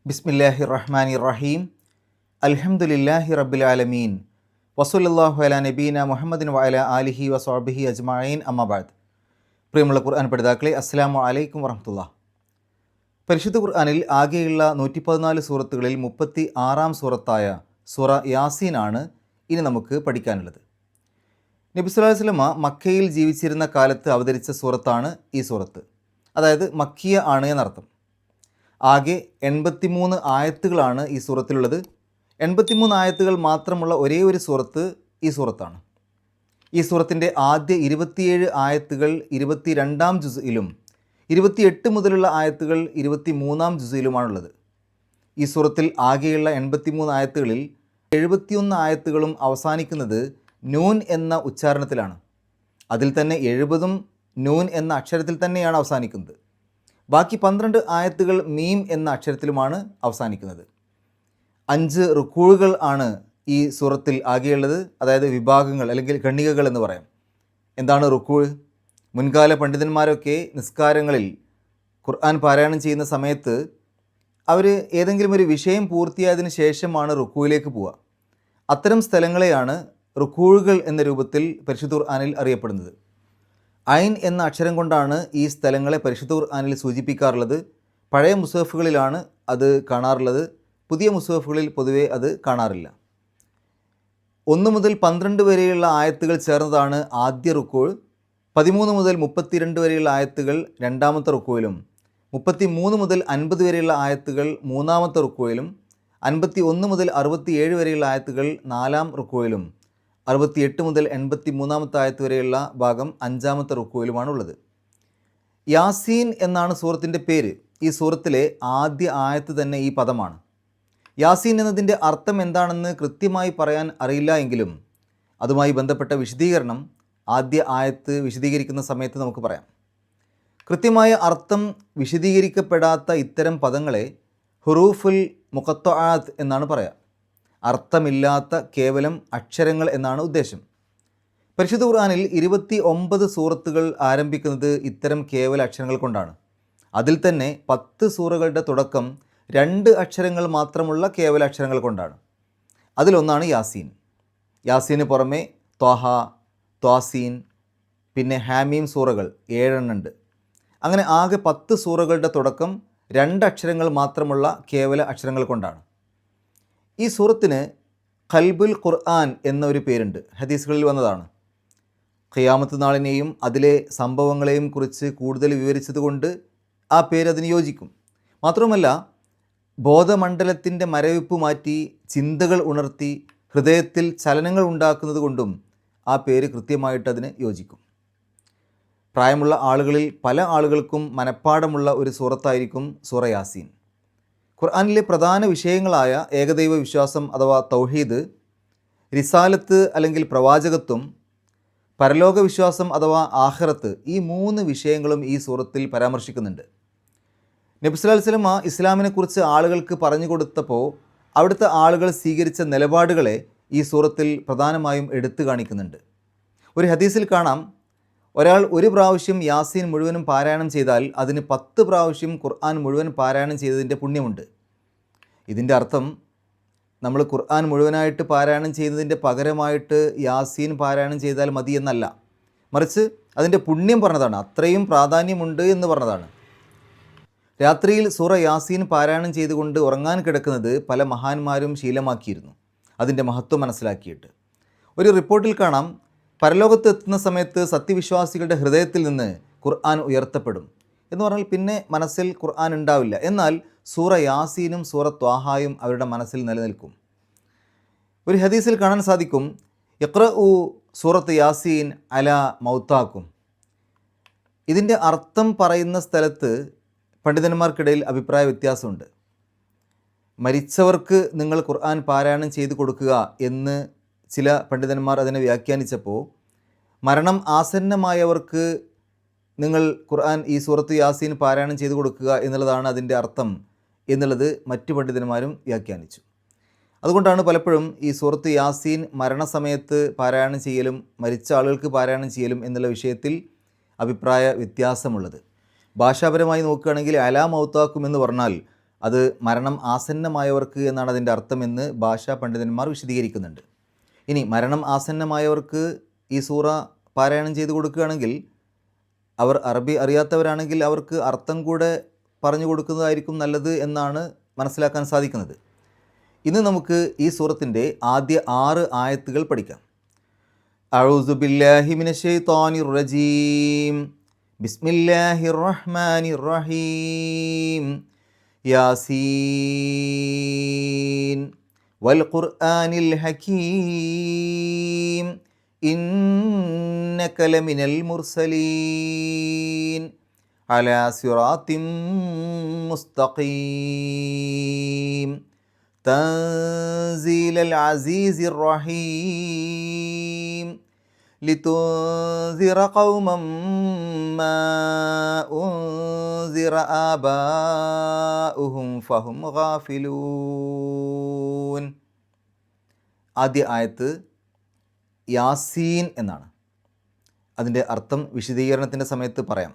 ബിസ്മില്ലാഹി റഹ്മാനി റഹീം. അൽഹംദുലില്ലാഹി റബ്ബിൽ ആലമീൻ. വസല്ലല്ലാഹു അലാ നബീന മുഹമ്മദിൻ വഅലാ ആലിഹി വസ്വഹ്ബിഹി അജ്മഈൻ. അമ്മാ ബഅദ്. പ്രിയമുള്ള ഖുർആൻ പഠിതാക്കളെ, അസ്സലാമു അലൈക്കും വറഹ്മത്തുള്ളാഹി. പരിശുദ്ധ ഖുർആനിൽ ആകെയുള്ള 114 സൂറത്തുകളിൽ 36-ാം സൂറത്തായ സൂറ യാസീനാണ് ഇനി നമുക്ക് പഠിക്കാനുള്ളത്. നബി സല്ലല്ലാഹു അലൈഹി വസല്ലമ മക്കയിൽ ജീവിച്ചിരുന്ന കാലത്ത് അവതരിച്ച സൂറത്താണ് ഈ സൂറത്ത്. അതായത് മക്കിയ ആണ് എന്നർത്ഥം. ആകെ 83 ആയത്തുകളാണ് ഈ സൂറത്തിലുള്ളത്. 83 ആയത്തുകൾ മാത്രമുള്ള ഒരേ ഒരു സൂറത്ത് ഈ സൂറത്താണ്. ഈ സൂറത്തിൻ്റെ ആദ്യ 27 ആയത്തുകൾ 22-ാം ജുസ്ഇലും 28 മുതലുള്ള ആയത്തുകൾ 23-ാം ജുസ്ഇലുമാണുള്ളത്. ഈ സൂറത്തിൽ ആകെയുള്ള 83 ആയത്തുകളിൽ 71 ആയത്തുകളും അവസാനിക്കുന്നത് നൂൻ എന്ന ഉച്ചാരണത്തിലാണ്. അതിൽ തന്നെ 70ഉം നൂൻ എന്ന അക്ഷരത്തിൽ തന്നെയാണ് അവസാനിക്കുന്നത്. ബാക്കി 12 ആയത്തുകൾ മീം എന്ന അക്ഷരത്തിലുമാണ് അവസാനിക്കുന്നത്. 5 റുക്കൂഴുകൾ ആണ് ഈ സൂറത്തിൽ ആകെയുള്ളത്, അതായത് വിഭാഗങ്ങൾ അല്ലെങ്കിൽ ഖണ്ഡികകൾ എന്ന് പറയാം. എന്താണ് റുക്കൂഴ്? മുൻകാല പണ്ഡിതന്മാരൊക്കെ നിസ്കാരങ്ങളിൽ ഖുർആൻ പാരായണം ചെയ്യുന്ന സമയത്ത് അവർ ഏതെങ്കിലും ഒരു വിഷയം പൂർത്തിയായതിനു ശേഷമാണ് റുക്കൂയിലേക്ക് പോവുക. അത്തരം സ്ഥലങ്ങളെയാണ് റുക്കൂഴുകൾ എന്ന രൂപത്തിൽ പരിശുദ്ധ ഖുർആനിൽ അറിയപ്പെടുന്നത്. ഐൻ എന്ന അക്ഷരം കൊണ്ടാണ് ഈ സ്ഥലങ്ങളെ പരിശുദ്ധ ഖുർആനിൽ സൂചിപ്പിക്കാറുള്ളത്. പഴയ മുസ്ഹഫുകളിലാണ് അത് കാണാറുള്ളത്, പുതിയ മുസ്ഹഫുകളിൽ പൊതുവെ അത് കാണാറില്ല. 1 മുതൽ 12 വരെയുള്ള ആയത്തുകൾ ചേർന്നതാണ് ആദ്യ റുക്കൂഴ്. 13 മുതൽ 32 വരെയുള്ള ആയത്തുകൾ രണ്ടാമത്തെ റുക്കൂഴിലും 33 മുതൽ 50 വരെയുള്ള ആയത്തുകൾ മൂന്നാമത്തെ റുക്കൂഴിലും 51 മുതൽ 67 വരെയുള്ള ആയത്തുകൾ 4-ാം റുക്കൂഴിലും 68 മുതൽ 83-ാമത്തെ ആയത്ത് വരെയുള്ള ഭാഗം 5-ാമത്തെ റുക്കൂയിലുമാണുള്ളത്. യാസീൻ എന്നാണ് സൂറത്തിൻ്റെ പേര്. ഈ സൂറത്തിലെ ആദ്യ ആയത്ത് തന്നെ ഈ പദമാണ്. യാസീൻ എന്നതിൻ്റെ അർത്ഥം എന്താണെന്ന് കൃത്യമായി പറയാൻ അറിയില്ല എങ്കിലും അതുമായി ബന്ധപ്പെട്ട വിശദീകരണം ആദ്യ ആയത്ത് വിശദീകരിക്കുന്ന സമയത്ത് നമുക്ക് പറയാം. കൃത്യമായ അർത്ഥം വിശദീകരിക്കപ്പെടാത്ത ഇത്തരം പദങ്ങളെ ഹുറൂഫുൽ മുഖത്തആത്ത് എന്നാണ് പറയുക. അർത്ഥമില്ലാത്ത കേവലം അക്ഷരങ്ങൾ എന്നാണ് ഉദ്ദേശം. പരിശുദ്ധ ഖുർആനിൽ 29 സൂറത്തുകൾ ആരംഭിക്കുന്നത് ഇത്തരം കേവല അക്ഷരങ്ങൾ കൊണ്ടാണ്. അതിൽ തന്നെ 10 സൂറകളുടെ തുടക്കം 2 അക്ഷരങ്ങൾ മാത്രമുള്ള കേവല അക്ഷരങ്ങൾ കൊണ്ടാണ്. അതിലൊന്നാണ് യാസീൻ. യാസീന് പുറമെ ത്വാഹ, ത്വാസീൻ, പിന്നെ ഹാമീം സൂറകൾ 7 ഉണ്ട്. അങ്ങനെ ആകെ 10 സൂറകളുടെ തുടക്കം 2 അക്ഷരങ്ങൾ മാത്രമുള്ള കേവല അക്ഷരങ്ങൾ കൊണ്ടാണ്. ഈ സൂറത്തിന് ഖൽബുൽ ഖുർആൻ എന്നൊരു പേരുണ്ട്. ഹദീസുകളിൽ വന്നതാണ്. ഖിയാമത്ത് നാളിനെയും അതിലെ സംഭവങ്ങളെയും കുറിച്ച് കൂടുതൽ വിവരിച്ചതുകൊണ്ട് ആ പേര് അതിന് യോജിക്കും. മാത്രമല്ല, ബോധമണ്ഡലത്തിൻ്റെ മരവിപ്പ് മാറ്റി ചിന്തകൾ ഉണർത്തി ഹൃദയത്തിൽ ചലനങ്ങൾ ഉണ്ടാക്കുന്നത് കൊണ്ടും ആ പേര് കൃത്യമായിട്ട് അതിന് യോജിക്കും. പ്രായമുള്ള ആളുകളിൽ പല ആളുകൾക്കും മനഃപ്പാടമുള്ള ഒരു സൂറത്തായിരിക്കും സൂറ യാസീൻ. ഖുർആനിലെ പ്രധാന വിഷയങ്ങളായ ഏകദൈവ വിശ്വാസം അഥവാ തൗഹീദ്, റിസാലത്ത് അല്ലെങ്കിൽ പ്രവാചകത്വം, പരലോക വിശ്വാസം അഥവാ ആഖിറത്ത്, ഈ 3 വിഷയങ്ങളും ഈ സൂറത്തിൽ പരാമർശിക്കുന്നുണ്ട്. നബി സല്ലല്ലാഹു അലൈഹി വസല്ലമ ഇസ്ലാമിനെക്കുറിച്ച് ആളുകൾക്ക് പറഞ്ഞു കൊടുത്തപ്പോൾ അവിടുത്തെ ആളുകൾ സ്വീകരിച്ച നിലപാടുകളെ ഈ സൂറത്തിൽ പ്രധാനമായും എടുത്തു കാണിക്കുന്നുണ്ട്. ഒരു ഹദീസിൽ കാണാം, ഒരാൾ ഒരു പ്രാവശ്യം യാസീൻ മുഴുവനും പാരായണം ചെയ്താൽ അതിന് 10 പ്രാവശ്യം ഖുർആൻ മുഴുവൻ പാരായണം ചെയ്തതിൻ്റെ പുണ്യമുണ്ട്. ഇതിൻ്റെ അർത്ഥം നമ്മൾ ഖുർആൻ മുഴുവനായിട്ട് പാരായണം ചെയ്യുന്നതിൻ്റെ പകരമായിട്ട് യാസീൻ പാരായണം ചെയ്താൽ മതി എന്നല്ല, മറിച്ച് അതിൻ്റെ പുണ്യം പറഞ്ഞതാണ്, അത്രയും പ്രാധാന്യമുണ്ട് എന്ന് പറഞ്ഞതാണ്. രാത്രിയിൽ സൂറ യാസീൻ പാരായണം ചെയ്തുകൊണ്ട് ഉറങ്ങാൻ കിടക്കുന്നത് പല മഹാന്മാരും ശീലമാക്കിയിരുന്നു, അതിൻ്റെ മഹത്വം മനസ്സിലാക്കിയിട്ട്. ഒരു റിപ്പോർട്ടിൽ കാണാം, പരലോകത്ത് എത്തുന്ന സമയത്ത് സത്യവിശ്വാസികളുടെ ഹൃദയത്തിൽ നിന്ന് ഖുർആൻ ഉയർത്തപ്പെടും എന്ന് പറഞ്ഞാൽ പിന്നെ മനസ്സിൽ ഖുർആൻ ഉണ്ടാവില്ല. എന്നാൽ സൂറ യാസീനും സൂറ ത്വാഹായും അവരുടെ മനസ്സിൽ നിലനിൽക്കും. ഒരു ഹദീസിൽ കാണാൻ സാധിക്കും, ഇഖ്റഉ സൂറത്ത് യാസീൻ അല മൗതാക്കും. ഇതിൻ്റെ അർത്ഥം പറയുന്ന സ്ഥലത്ത് പണ്ഡിതന്മാർക്കിടയിൽ അഭിപ്രായ വ്യത്യാസമുണ്ട്. മരിച്ചവർക്ക് നിങ്ങൾ ഖുർആൻ പാരായണം ചെയ്തു കൊടുക്കുക എന്ന് ചില പണ്ഡിതന്മാർ അതിനെ വ്യാഖ്യാനിച്ചപ്പോൾ, മരണം ആസന്നമായവർക്ക് നിങ്ങൾ ഖുർആൻ ഈ സൂറത്ത് യാസീൻ പാരായണം ചെയ്തു കൊടുക്കുക എന്നുള്ളതാണ് അതിൻ്റെ അർത്ഥം എന്നുള്ളത് മറ്റു പണ്ഡിതന്മാരും വ്യാഖ്യാനിച്ചു. അതുകൊണ്ടാണ് പലപ്പോഴും ഈ സൂറത്ത് യാസീൻ മരണസമയത്ത് പാരായണം ചെയ്യലും മരിച്ച ആളുകൾക്ക് പാരായണം ചെയ്യലും എന്നുള്ള വിഷയത്തിൽ അഭിപ്രായ വ്യത്യാസമുള്ളത്. ഭാഷാപരമായി നോക്കുകയാണെങ്കിൽ അലാ മൗത്താക്കും എന്ന് പറഞ്ഞാൽ അത് മരണം ആസന്നമായവർക്ക് എന്നാണ് അതിൻ്റെ അർത്ഥമെന്ന് ഭാഷാ പണ്ഡിതന്മാർ വിശദീകരിക്കുന്നുണ്ട്. ഇനി മരണം ആസന്നമായവർക്ക് ഈ സൂറ പാരായണം ചെയ്ത് കൊടുക്കുകയാണെങ്കിൽ, അവർ അറബി അറിയാത്തവരാണെങ്കിൽ അവർക്ക് അർത്ഥം കൂടെ പറഞ്ഞു കൊടുക്കുന്നതായിരിക്കും നല്ലത് എന്നാണ് മനസ്സിലാക്കാൻ സാധിക്കുന്നത്. ഇന്ന് നമുക്ക് ഈ സൂറത്തിൻ്റെ ആദ്യ 6 ആയത്തുകൾ പഠിക്കാം. അഊസു ബില്ലാഹി മിനശ് ശൈത്വാനിർ റജീം. ബിസ്മില്ലാഹിർ റഹ്മാനിർ റഹീം. യാസീൻ വൽ ഖുർആനിൽ ഹകീം. ഇന്നക ലമിനൽ മുർസലീൻ അലാ സിറാത്തിൻ മുസ്തഖീം. തൻസീലൽ അസീസിർ റഹീം. ലിതുൻസിറ ഖൗമൻ മാ ഉൻസിറ ആബാഉഹും ഫഹും ഗാഫിലൂൻ. ആദ്യ ആയത്ത് യാസീൻ എന്നാണ്. അതിൻ്റെ അർത്ഥം വിശദീകരണത്തിൻ്റെ സമയത്ത് പറയാം.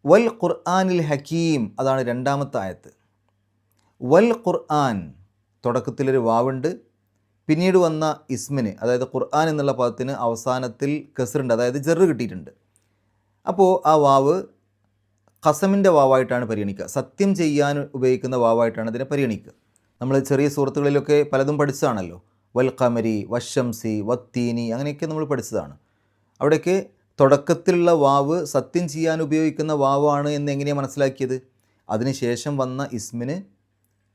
വൽ ഖുർആനിൽ ഹക്കീം, അതാണ് രണ്ടാമത്തെ ആയത്ത്. വൽ ഖുർആൻ, തുടക്കത്തിലൊരു വാവുണ്ട്, പിന്നീട് വന്ന ഇസ്മിന്, അതായത് ഖുർആൻ എന്നുള്ള പദത്തിന് അവസാനത്തിൽ കസ്റുണ്ട്, അതായത് ജറ് കിട്ടിയിട്ടുണ്ട്. അപ്പോൾ ആ വാവ് ഖസമിൻ്റെ വാവായിട്ടാണ് പരിഗണിക്കുക. സത്യം ചെയ്യാൻ ഉപയോഗിക്കുന്ന വാവായിട്ടാണ് അതിനെ പരിഗണിക്കുക. നമ്മൾ ചെറിയ സൂറത്തുകളിലൊക്കെ പലതും പഠിച്ചതാണല്ലോ. വൽ ഖമരി, വശംസി, വത്തീനി, അങ്ങനെയൊക്കെ നമ്മൾ പഠിച്ചതാണ്. അവിടെയൊക്കെ തുടക്കത്തിലുള്ള വാവ് സത്യം ചെയ്യാൻ ഉപയോഗിക്കുന്ന വാവാണ് എന്ന് എങ്ങനെയാണ് മനസ്സിലാക്കിയത്? അതിനുശേഷം വന്ന ഇസ്മിന്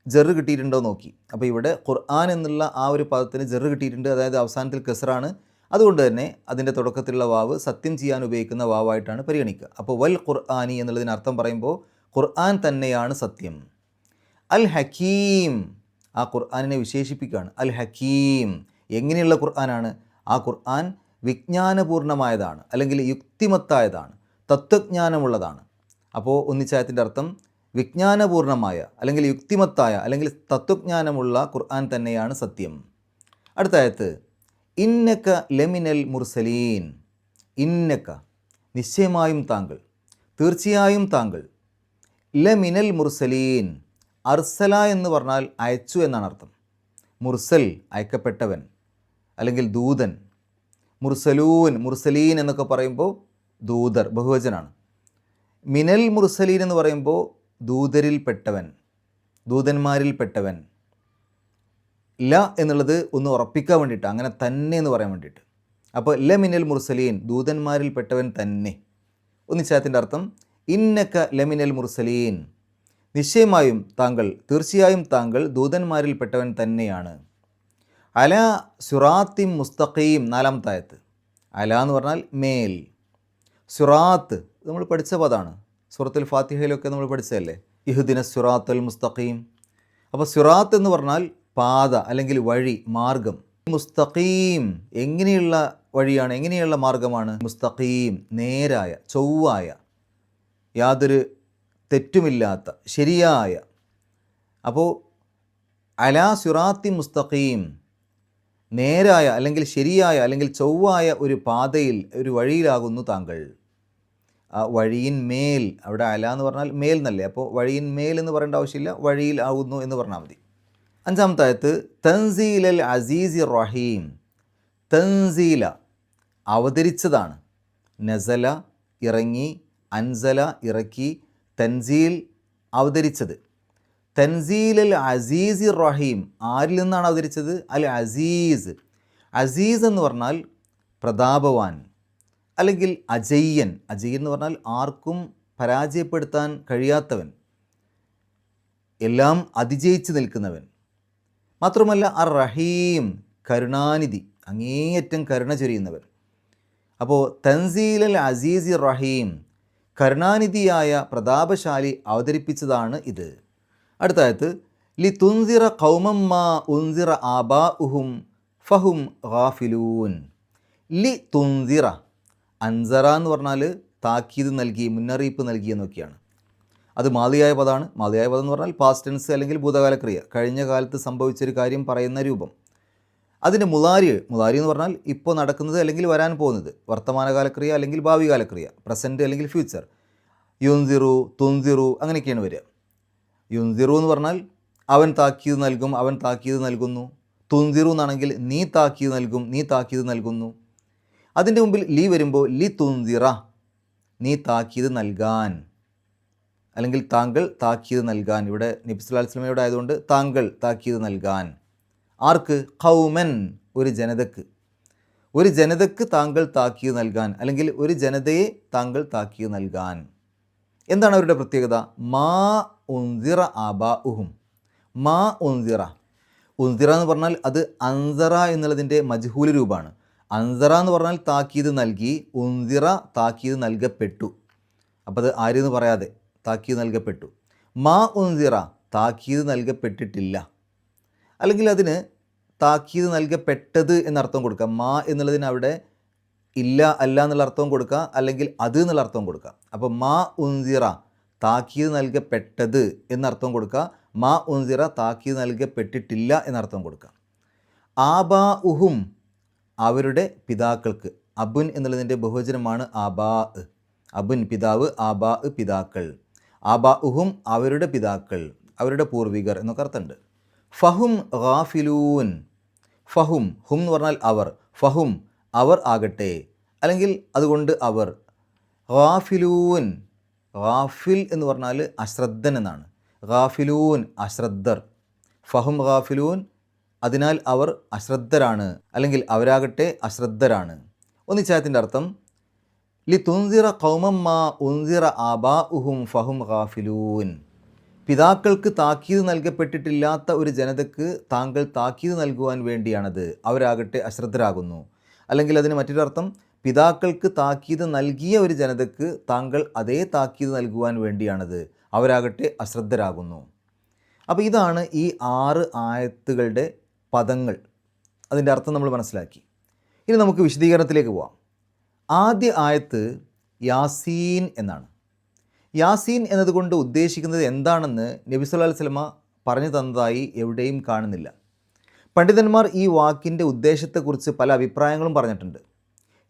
ജറ് കിട്ടിയിട്ടുണ്ടോ നോക്കി. അപ്പോൾ ഇവിടെ ഖുർആൻ എന്നുള്ള ആ ഒരു പദത്തിന് ജറ് കിട്ടിയിട്ടുണ്ട്, അതായത് അവസാനത്തിൽ കസ്റാണ്. അതുകൊണ്ട് തന്നെ അതിൻ്റെ തുടക്കത്തിലുള്ള വാവ് സത്യം ചെയ്യാൻ ഉപയോഗിക്കുന്ന വാവായിട്ടാണ് പരിഗണിക്കുക. അപ്പോൾ വൽ ഖുർആനി എന്നുള്ളതിന് അർത്ഥം പറയുമ്പോൾ ഖുർആൻ തന്നെയാണ് സത്യം. അൽ ഹക്കീം, ആ ഖുർആനിനെ വിശേഷിപ്പിക്കുകയാണ്. അൽ ഹക്കീം, എങ്ങനെയുള്ള ഖുർആനാണ്? ആ ഖുർആൻ വിജ്ഞാനപൂർണമായതാണ്, അല്ലെങ്കിൽ യുക്തിമത്തായതാണ്, തത്വജ്ഞാനമുള്ളതാണ്. അപ്പോൾ ഒന്നിച്ചായത്തിൻ്റെ അർത്ഥം വിജ്ഞാനപൂർണമായ, അല്ലെങ്കിൽ യുക്തിമത്തായ, അല്ലെങ്കിൽ തത്വജ്ഞാനമുള്ള ഖുർആൻ തന്നെയാണ് സത്യം. അടുത്ത ആയത്ത് ഇന്നക ലമിനൽ മുർസലീൻ. ഇന്നക, നിശ്ചയമായും താങ്കൾ, തീർച്ചയായും താങ്കൾ, ലമിനൽ മുർസലീൻ. അർസല എന്ന് പറഞ്ഞാൽ അയച്ചു എന്നാണ് അർത്ഥം. മുർസൽ, അയക്കപ്പെട്ടവൻ, അല്ലെങ്കിൽ ദൂതൻ. മുർസലൂൻ, മുർസലീൻ എന്നൊക്കെ പറയുമ്പോൾ ദൂതർ, ബഹുവചനാണ്. മിനൽ മുർസലീൻ എന്ന് പറയുമ്പോൾ ദൂതരിൽപ്പെട്ടവൻ, ദൂതന്മാരിൽപ്പെട്ടവൻ. ല എന്നുള്ളത് ഒന്ന് ഉറപ്പിക്കാൻ വേണ്ടിയിട്ട്, അങ്ങനെ തന്നെ എന്ന് പറയാൻ വേണ്ടിയിട്ട്. അപ്പോൾ ല മിനൽ മുർസലീൻ, ദൂതന്മാരിൽപ്പെട്ടവൻ തന്നെ. ഒന്നിച്ചായത്തിൻ്റെ അർത്ഥം ഇന്നക ലമിനൽ മുർസലീൻ, നിശ്ചയമായും താങ്കൾ, തീർച്ചയായും താങ്കൾ ദൂതന്മാരിൽപ്പെട്ടവൻ തന്നെയാണ്. അല സുറാത്തിം മുസ്തഖീം, നാലാമത്തെ ആയത്ത്. അല എന്ന് പറഞ്ഞാൽ മേൽ, സുറാത്ത് നമ്മൾ പഠിച്ച പദമാണ്. സൂറത്തുൽ ഫാത്തിഹയിലൊക്കെ നമ്മൾ പഠിച്ചതല്ലേ, ഇഹ്ദിന സുറാത്തുൽ മുസ്തഖീം. അപ്പോൾ സുറാത്ത് എന്ന് പറഞ്ഞാൽ പാത, അല്ലെങ്കിൽ വഴി, മാർഗം. മുസ്തഖീം, എങ്ങനെയുള്ള വഴിയാണ്, എങ്ങനെയുള്ള മാർഗമാണ്? മുസ്തഖീം, നേരായ, ചൊവ്വായ, യാതൊരു തെറ്റുമില്ലാത്ത, ശരിയായ. അപ്പോൾ അലാ സിറാത്തി മുസ്തഖീം, നേരായ, അല്ലെങ്കിൽ ശരിയായ, അല്ലെങ്കിൽ ചൊവ്വായ ഒരു പാതയിൽ, ഒരു വഴിയിലാകുന്നു താങ്കൾ. ആ വഴിയിൻ മേൽ, അവിടെ അല എന്ന് പറഞ്ഞാൽ മേൽ എന്നല്ലേ, അപ്പോൾ വഴിയിൻ മേൽ എന്ന് പറയേണ്ട ആവശ്യമില്ല, വഴിയിൽ ആകുന്നു എന്ന് പറഞ്ഞാൽ മതി. അഞ്ചാമത്തെ ആയത്ത് തൻസീലൽ അസീസി റഹീം. തൻസീല, അവതരിച്ചതാണ്. നസല, ഇറങ്ങി, അൻസല, ഇറക്കി, തൻസീൽ, അവതരിച്ചത്. തൻസീലൽ അസീസി റഹീം, ആരിൽ നിന്നാണ് അവതരിച്ചത്? അൽ അസീസ്. അസീസ് എന്ന് പറഞ്ഞാൽ പ്രതാപവാൻ, അല്ലെങ്കിൽ അജയ്യൻ. അജയ്യൻ എന്ന് പറഞ്ഞാൽ ആർക്കും പരാജയപ്പെടുത്താൻ കഴിയാത്തവൻ, എല്ലാം അതിജയിച്ച് നിൽക്കുന്നവൻ. മാത്രമല്ല അർ റഹീം, കരുണാനിധി, അങ്ങേയറ്റം കരുണ ചൊരിയുന്നവൻ. അപ്പോൾ തൻസീലൽ അസീസി റഹീം, കരുണാനിധിയായ പ്രതാപശാലി അവതരിപ്പിച്ചതാണ് ഇത്. അടുത്ത ആയത്ത് ലി തുൻസിറ ഖൗമം മാ ഉൻസിറ ആബാഉഹും ഫഹും ഗാഫിലൂൻ. ലി തുൻസിറ, അൻസറ എന്ന് പറഞ്ഞാൽ താക്കീത് നൽകി, മുന്നറിയിപ്പ് നൽകി എന്നൊക്കെയാണ്. അത് മാദിയായ പദമാണ്. മാദിയായ പദം എന്ന് പറഞ്ഞാൽ പാസ്റ്റ് ടെൻസ്, അല്ലെങ്കിൽ ഭൂതകാലക്രിയ, കഴിഞ്ഞ കാലത്ത് സംഭവിച്ചൊരു കാര്യം പറയുന്ന രൂപം. അതിൻ്റെ മുതാരി എന്ന് പറഞ്ഞാൽ ഇപ്പോൾ നടക്കുന്നത്, അല്ലെങ്കിൽ വരാൻ പോകുന്നത്, വർത്തമാനകാലക്രിയ, അല്ലെങ്കിൽ ഭാവി കാലക്രിയ, പ്രസൻറ്റ് അല്ലെങ്കിൽ ഫ്യൂച്ചർ. യുൻസിറു, തുൻസിറു, അങ്ങനെയൊക്കെയാണ് വരിക. യുൻസിറു എന്ന് പറഞ്ഞാൽ അവൻ താക്കീത് നൽകും, അവൻ താക്കീത് നൽകുന്നു. തുൻസിറു എന്നാണെങ്കിൽ നീ താക്കീത് നൽകും, നീ താക്കീത് നൽകുന്നു. അതിൻ്റെ മുമ്പിൽ ലി വരുമ്പോൾ ലി തുൻസിറ, നീ താക്കീത് നൽകാൻ, അല്ലെങ്കിൽ താങ്കൾ താക്കീത് നൽകാൻ. ഇവിടെ നബി സല്ലല്ലാഹു അലൈഹി വസല്ലമയോട് ആയതുകൊണ്ട് താങ്കൾ താക്കീത് നൽകാൻ. ആർക്ക്? ഖൗമൻ, ഒരു ജനതക്ക്. ഒരു ജനതക്ക് താങ്കൾ താക്കീത് നൽകാൻ, അല്ലെങ്കിൽ ഒരു ജനതയെ താങ്കൾ താക്കീത് നൽകാൻ. എന്താണ് അവരുടെ പ്രത്യേകത? മാ ഉൻസിറ ആബാഉഹും. മാ ഉൻസിറ, ഉൻസിറ എന്ന് പറഞ്ഞാൽ അത് അൻസറ എന്നുള്ളതിൻ്റെ മജ്ഹൂൽ രൂപമാണ്. അൻസറ എന്ന് പറഞ്ഞാൽ താക്കീത് നൽകി, ഉൻസിറ താക്കീത് നൽകപ്പെട്ടു. അപ്പോൾ അത് ആരെന്ന് പറയാതെ താക്കീത് നൽകപ്പെട്ടു. മാ ഉൻസിറ, താക്കീത് നൽകപ്പെട്ടിട്ടില്ല, അല്ലെങ്കിൽ അതിന് താക്കീത് നൽകപ്പെട്ടത് എന്നർത്ഥം കൊടുക്കാം. മാ എന്നുള്ളതിന് അവിടെ ഇല്ല, അല്ല എന്നുള്ള അർത്ഥവും കൊടുക്കുക, അല്ലെങ്കിൽ അത് എന്നുള്ള അർത്ഥവും കൊടുക്കുക. അപ്പോൾ മാ ഉൻസിറ, താക്കീത് നൽകപ്പെട്ടത് എന്നർത്ഥം കൊടുക്കുക. മാ ഉൻസിറ, താക്കീത് നൽകപ്പെട്ടിട്ടില്ല എന്നർത്ഥം കൊടുക്കുക. ആബാ ഉഹും, അവരുടെ പിതാക്കൾക്ക്. അബുൻ എന്നുള്ളതിൻ്റെ ബഹുവചനമാണ് ആബാ. അബുൻ പിതാവ്, ആബാ പിതാക്കൾ. ആബാ ഉഹും അവരുടെ പിതാക്കൾ, അവരുടെ പൂർവികർ എന്നൊക്കെ അർത്ഥമുണ്ട്. ഫഹും ഗാഫിലൂൻ. ഫഹും, ഹും എന്ന് പറഞ്ഞാൽ അവർ. ഫഹും, അവർ ആകട്ടെ, അല്ലെങ്കിൽ അതുകൊണ്ട് അവർ. ഗാഫിലൂൻ, ഗാഫിൽ എന്ന് പറഞ്ഞാൽ അശ്രദ്ധൻ എന്നാണ്. ഗാഫിലൂൻ, അശ്രദ്ധർ. ഫഹും ഗാഫിലൂൻ, അതിനാൽ അവർ അശ്രദ്ധരാണ്, അല്ലെങ്കിൽ അവരാകട്ടെ അശ്രദ്ധരാണ്. ഒന്നിച്ചായത്തിൻ്റെ അർത്ഥം ലി തുൻസിറ ഖൗമം മാ ഉൻസിറ ആബാഉഹും ഫഹും ഗാഫിലൂൻ. പിതാക്കൾക്ക് താക്കീത് നൽകപ്പെട്ടിട്ടില്ലാത്ത ഒരു ജനതക്ക് താങ്കൾ താക്കീത് നൽകുവാൻ വേണ്ടിയാണത്, അവരാകട്ടെ അശ്രദ്ധരാകുന്നു. അല്ലെങ്കിൽ അതിന് മറ്റൊരർത്ഥം, പിതാക്കൾക്ക് താക്കീത് നൽകിയ ഒരു ജനതക്ക് താങ്കൾ അതേ താക്കീത് നൽകുവാൻ വേണ്ടിയാണത്, അവരാകട്ടെ അശ്രദ്ധരാകുന്നു. അപ്പോൾ ഇതാണ് ഈ 6 ആയത്തുകളുടെ പദങ്ങൾ. അതിൻ്റെ അർത്ഥം നമ്മൾ മനസ്സിലാക്കി. ഇനി നമുക്ക് വിശദീകരണത്തിലേക്ക് പോവാം. ആദ്യ ആയത്ത് യാസീൻ എന്നാണ്. യാസീൻ എന്നതുകൊണ്ട് ഉദ്ദേശിക്കുന്നത് എന്താണെന്ന് നബി സല്ലല്ലാഹു അലൈഹി വസല്ലമ പറഞ്ഞു തന്നതായി എവിടെയും കാണുന്നില്ല. പണ്ഡിതന്മാർ ഈ വാക്കിൻ്റെ ഉദ്ദേശത്തെക്കുറിച്ച് പല അഭിപ്രായങ്ങളും പറഞ്ഞിട്ടുണ്ട്.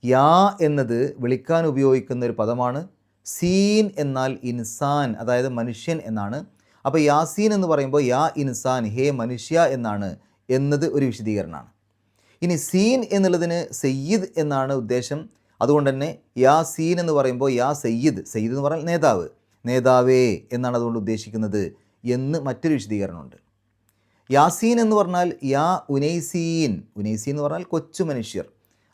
യാ എന്നത് വിളിക്കാൻ ഉപയോഗിക്കുന്ന ഒരു പദമാണ്. സീൻ എന്നാൽ ഇൻസാൻ, അതായത് മനുഷ്യൻ എന്നാണ്. അപ്പോൾ യാസീൻ എന്ന് പറയുമ്പോൾ യാ ഇൻസാൻ, ഹേ മനുഷ്യ എന്നാണ് എന്നത് ഒരു വിശദീകരണമാണ്. ഇനി സീൻ എന്നുള്ളതിന് സയ്യിദ് എന്നാണ് ഉദ്ദേശം. അതുകൊണ്ട് തന്നെ യാ സീൻ എന്ന് പറയുമ്പോൾ യാ സയ്യിദ്, സയ്യിദ് എന്ന് പറഞ്ഞാൽ നേതാവ്, നേതാവേ എന്നാണ് അതുകൊണ്ട് ഉദ്ദേശിക്കുന്നത് എന്ന് മറ്റൊരു വിശദീകരണമുണ്ട്. യാസീൻ എന്ന് പറഞ്ഞാൽ യാ ഉനൈസീൻ, ഉനൈസീൻ എന്ന് പറഞ്ഞാൽ കൊച്ചു മനുഷ്യർ.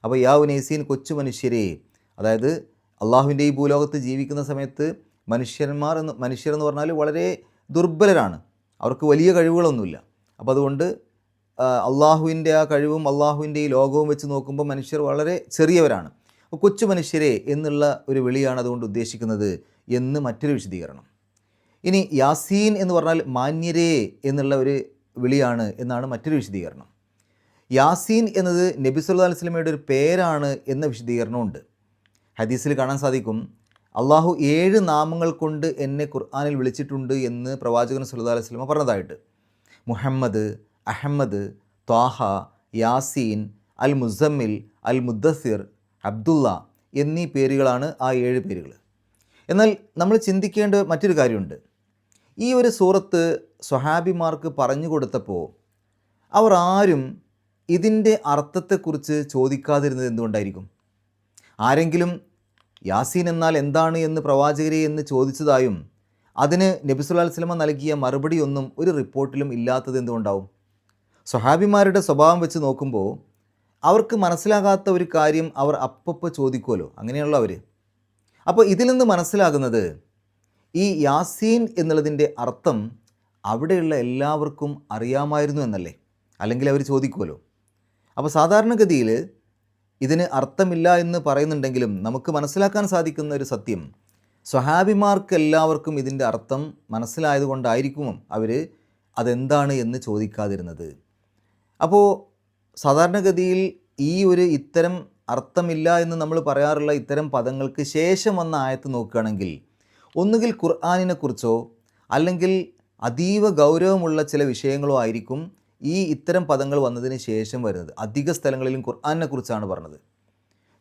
അപ്പോൾ യാ ഉനൈസീൻ, കൊച്ചു മനുഷ്യരെ, അതായത് അള്ളാഹുവിൻ്റെ ഈ ഭൂലോകത്ത് ജീവിക്കുന്ന സമയത്ത് മനുഷ്യരെന്ന് പറഞ്ഞാൽ വളരെ ദുർബലരാണ്, അവർക്ക് വലിയ കഴിവുകളൊന്നുമില്ല. അപ്പോൾ അതുകൊണ്ട് അള്ളാഹുവിൻ്റെ ആ കഴിവും അള്ളാഹുവിൻ്റെ ഈ ലോകവും വെച്ച് നോക്കുമ്പോൾ മനുഷ്യർ വളരെ ചെറിയവരാണ്. അപ്പോൾ കൊച്ചു മനുഷ്യരെ എന്നുള്ള ഒരു വിളിയാണ് അതുകൊണ്ട് ഉദ്ദേശിക്കുന്നത് എന്ന് മറ്റൊരു വിശദീകരണം. ഇനി യാസീൻ എന്ന് പറഞ്ഞാൽ മാന്യരേ എന്നുള്ള ഒരു വിളിയാണ് എന്നാണ് മറ്റൊരു വിശദീകരണം. യാസീൻ എന്നത് നബി സല്ലല്ലാഹു അലൈഹി വസല്ലമയുടെ ഒരു പേരാണ് എന്ന വിശദീകരണമുണ്ട്. ഹദീസിൽ കാണാൻ സാധിക്കും, അള്ളാഹു 7 നാമങ്ങൾ കൊണ്ട് എന്നെ ഖുർആനിൽ വിളിച്ചിട്ടുണ്ട് എന്ന് പ്രവാചകൻ സല്ലല്ലാഹു അലൈഹി വസല്ലമ പറഞ്ഞതായിട്ട്. മുഹമ്മദ്, അഹമ്മദ്, ത്വാഹ, യാസീൻ, അൽ മുസമ്മിൽ, അൽ മുദ്ദസിർ, അബ്ദുള്ള എന്നീ പേരുകളാണ് ആ 7 പേരുകൾ. എന്നാൽ നമ്മൾ ചിന്തിക്കേണ്ട മറ്റൊരു കാര്യമുണ്ട്. ഈ ഒരു സൂറത്ത് സ്വഹാബിമാർക്ക് പറഞ്ഞു കൊടുത്തപ്പോൾ അവർ ആരും ഇതിൻ്റെ അർത്ഥത്തെക്കുറിച്ച് ചോദിക്കാതിരുന്നത് എന്തുകൊണ്ടായിരിക്കും? ആരെങ്കിലും യാസീൻ എന്നാൽ എന്താണ് എന്ന് പ്രവാചകരെ എന്ന് ചോദിച്ചതായും അതിന് നബി സല്ലല്ലാഹു അലൈഹി വസല്ലമ നൽകിയ മറുപടിയൊന്നും ഒരു റിപ്പോർട്ടിലും ഇല്ലാത്തത് എന്തുകൊണ്ടാവും? സ്വഹാബിമാരുടെ സ്വഭാവം വെച്ച് നോക്കുമ്പോൾ അവർക്ക് മനസ്സിലാകാത്ത ഒരു കാര്യം അവർ അപ്പപ്പോൾ ചോദിക്കുമല്ലോ, അങ്ങനെയുള്ള അവർ. അപ്പോൾ ഇതിൽ നിന്ന് മനസ്സിലാകുന്നത് ഈ യാസീൻ എന്നുള്ളതിൻ്റെ അർത്ഥം അവിടെയുള്ള എല്ലാവർക്കും അറിയാമായിരുന്നു എന്നല്ലേ, അല്ലെങ്കിൽ അവർ ചോദിക്കുമല്ലോ. അപ്പോൾ സാധാരണഗതിയിൽ ഇതിന് അർത്ഥമില്ല എന്ന് പറയുന്നുണ്ടെങ്കിലും നമുക്ക് മനസ്സിലാക്കാൻ സാധിക്കുന്ന ഒരു സത്യം, സ്വഹാബിമാർക്ക് എല്ലാവർക്കും ഇതിൻ്റെ അർത്ഥം മനസ്സിലായതുകൊണ്ടായിരിക്കും അവർ അതെന്താണ് എന്ന് ചോദിക്കാതിരുന്നത്. അപ്പോൾ സാധാരണഗതിയിൽ ഇത്തരം അർത്ഥമില്ല എന്ന് നമ്മൾ പറയാറുള്ള ഇത്തരം പദങ്ങൾക്ക് ശേഷം വന്ന ആയത്ത് നോക്കുകയാണെങ്കിൽ ഒന്നുകിൽ ഖുർആനിനെക്കുറിച്ചോ അല്ലെങ്കിൽ അതീവ ഗൗരവമുള്ള ചില വിഷയങ്ങളോ ആയിരിക്കും ഇത്തരം പദങ്ങൾ വന്നതിന് ശേഷം വരുന്നത്. അധിക സ്ഥലങ്ങളിലും ഖുർആനിനെ കുറിച്ചാണ് പറഞ്ഞത്.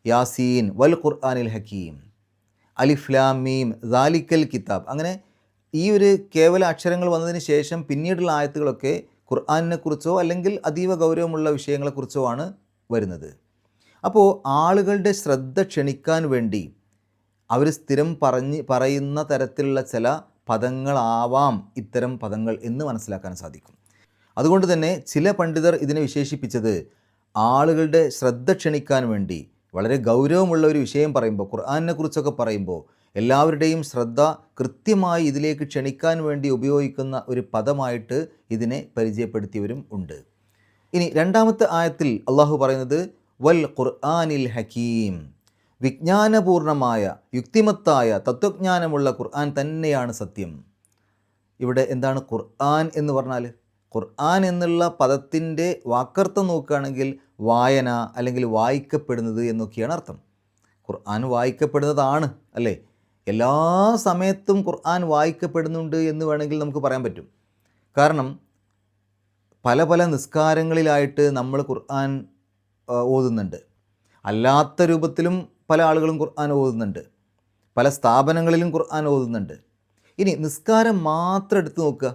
യാസീൻ വൽ ഖുർആനിൽ ഹക്കീം, അലിഫ് ലാം മീം, സാലിക്കൽ കിതാബ്, അങ്ങനെ ഈ ഒരു കേവല അക്ഷരങ്ങൾ വന്നതിന് ശേഷം പിന്നീടുള്ള ആയത്തുകളൊക്കെ ഖുർആനിനെക്കുറിച്ചോ അല്ലെങ്കിൽ അതീവ ഗൗരവമുള്ള വിഷയങ്ങളെക്കുറിച്ചോ ആണ് വരുന്നത്. അപ്പോൾ ആളുകളുടെ ശ്രദ്ധ ക്ഷണിക്കാൻ വേണ്ടി അവർ സ്ഥിരം പറയുന്ന തരത്തിലുള്ള ചില പദങ്ങളാവാം ഇത്തരം പദങ്ങൾ എന്ന് മനസ്സിലാക്കാൻ സാധിക്കും. അതുകൊണ്ട് തന്നെ ചില പണ്ഡിതർ ഇതിനെ വിശേഷിപ്പിച്ചത് ആളുകളുടെ ശ്രദ്ധ ക്ഷണിക്കാൻ വേണ്ടി വളരെ ഗൗരവമുള്ള ഒരു വിഷയം പറയുമ്പോൾ, ഖുർആനിനെ കുറിച്ചൊക്കെ പറയുമ്പോൾ എല്ലാവരുടെയും ശ്രദ്ധ കൃത്യമായി ഇതിലേക്ക് ക്ഷണിക്കാൻ വേണ്ടി ഉപയോഗിക്കുന്ന ഒരു പദമായിട്ട് ഇതിനെ പരിചയപ്പെടുത്തിയവരും ഉണ്ട്. ഇനി രണ്ടാമത്തെ ആയത്തിൽ അള്ളാഹു പറയുന്നത് വൽ ഖുർആനിൽ ഹക്കീം, വിജ്ഞാനപൂർണമായ യുക്തിമത്തായ തത്വജ്ഞാനമുള്ള ഖുർആൻ തന്നെയാണ് സത്യം. ഇവിടെ എന്താണ് ഖുർആൻ എന്ന് പറഞ്ഞാൽ? ഖുർആൻ എന്നുള്ള പദത്തിൻ്റെ വാക്കർത്ഥം നോക്കുകയാണെങ്കിൽ വായന അല്ലെങ്കിൽ വായിക്കപ്പെടുന്നത് എന്നൊക്കെയാണ് അർത്ഥം. ഖുർആൻ വായിക്കപ്പെടുന്നതാണ് അല്ലേ? എല്ലാ സമയത്തും ഖുർആൻ വായിക്കപ്പെടുന്നുണ്ട് എന്ന് വേണമെങ്കിൽ നമുക്ക് പറയാൻ പറ്റും. കാരണം പല പല നിസ്കാരങ്ങളിലായിട്ട് നമ്മൾ ഖുർആൻ ഓതുന്നുണ്ട്. അല്ലാത്ത രൂപത്തിലും പല ആളുകളും ഖുർആൻ ഓതുന്നുണ്ട്. പല സ്ഥാപനങ്ങളിലും ഖുർആൻ ഓതുന്നുണ്ട്. ഇനി നിസ്കാരം മാത്രം എടുത്ത് നോക്കുക.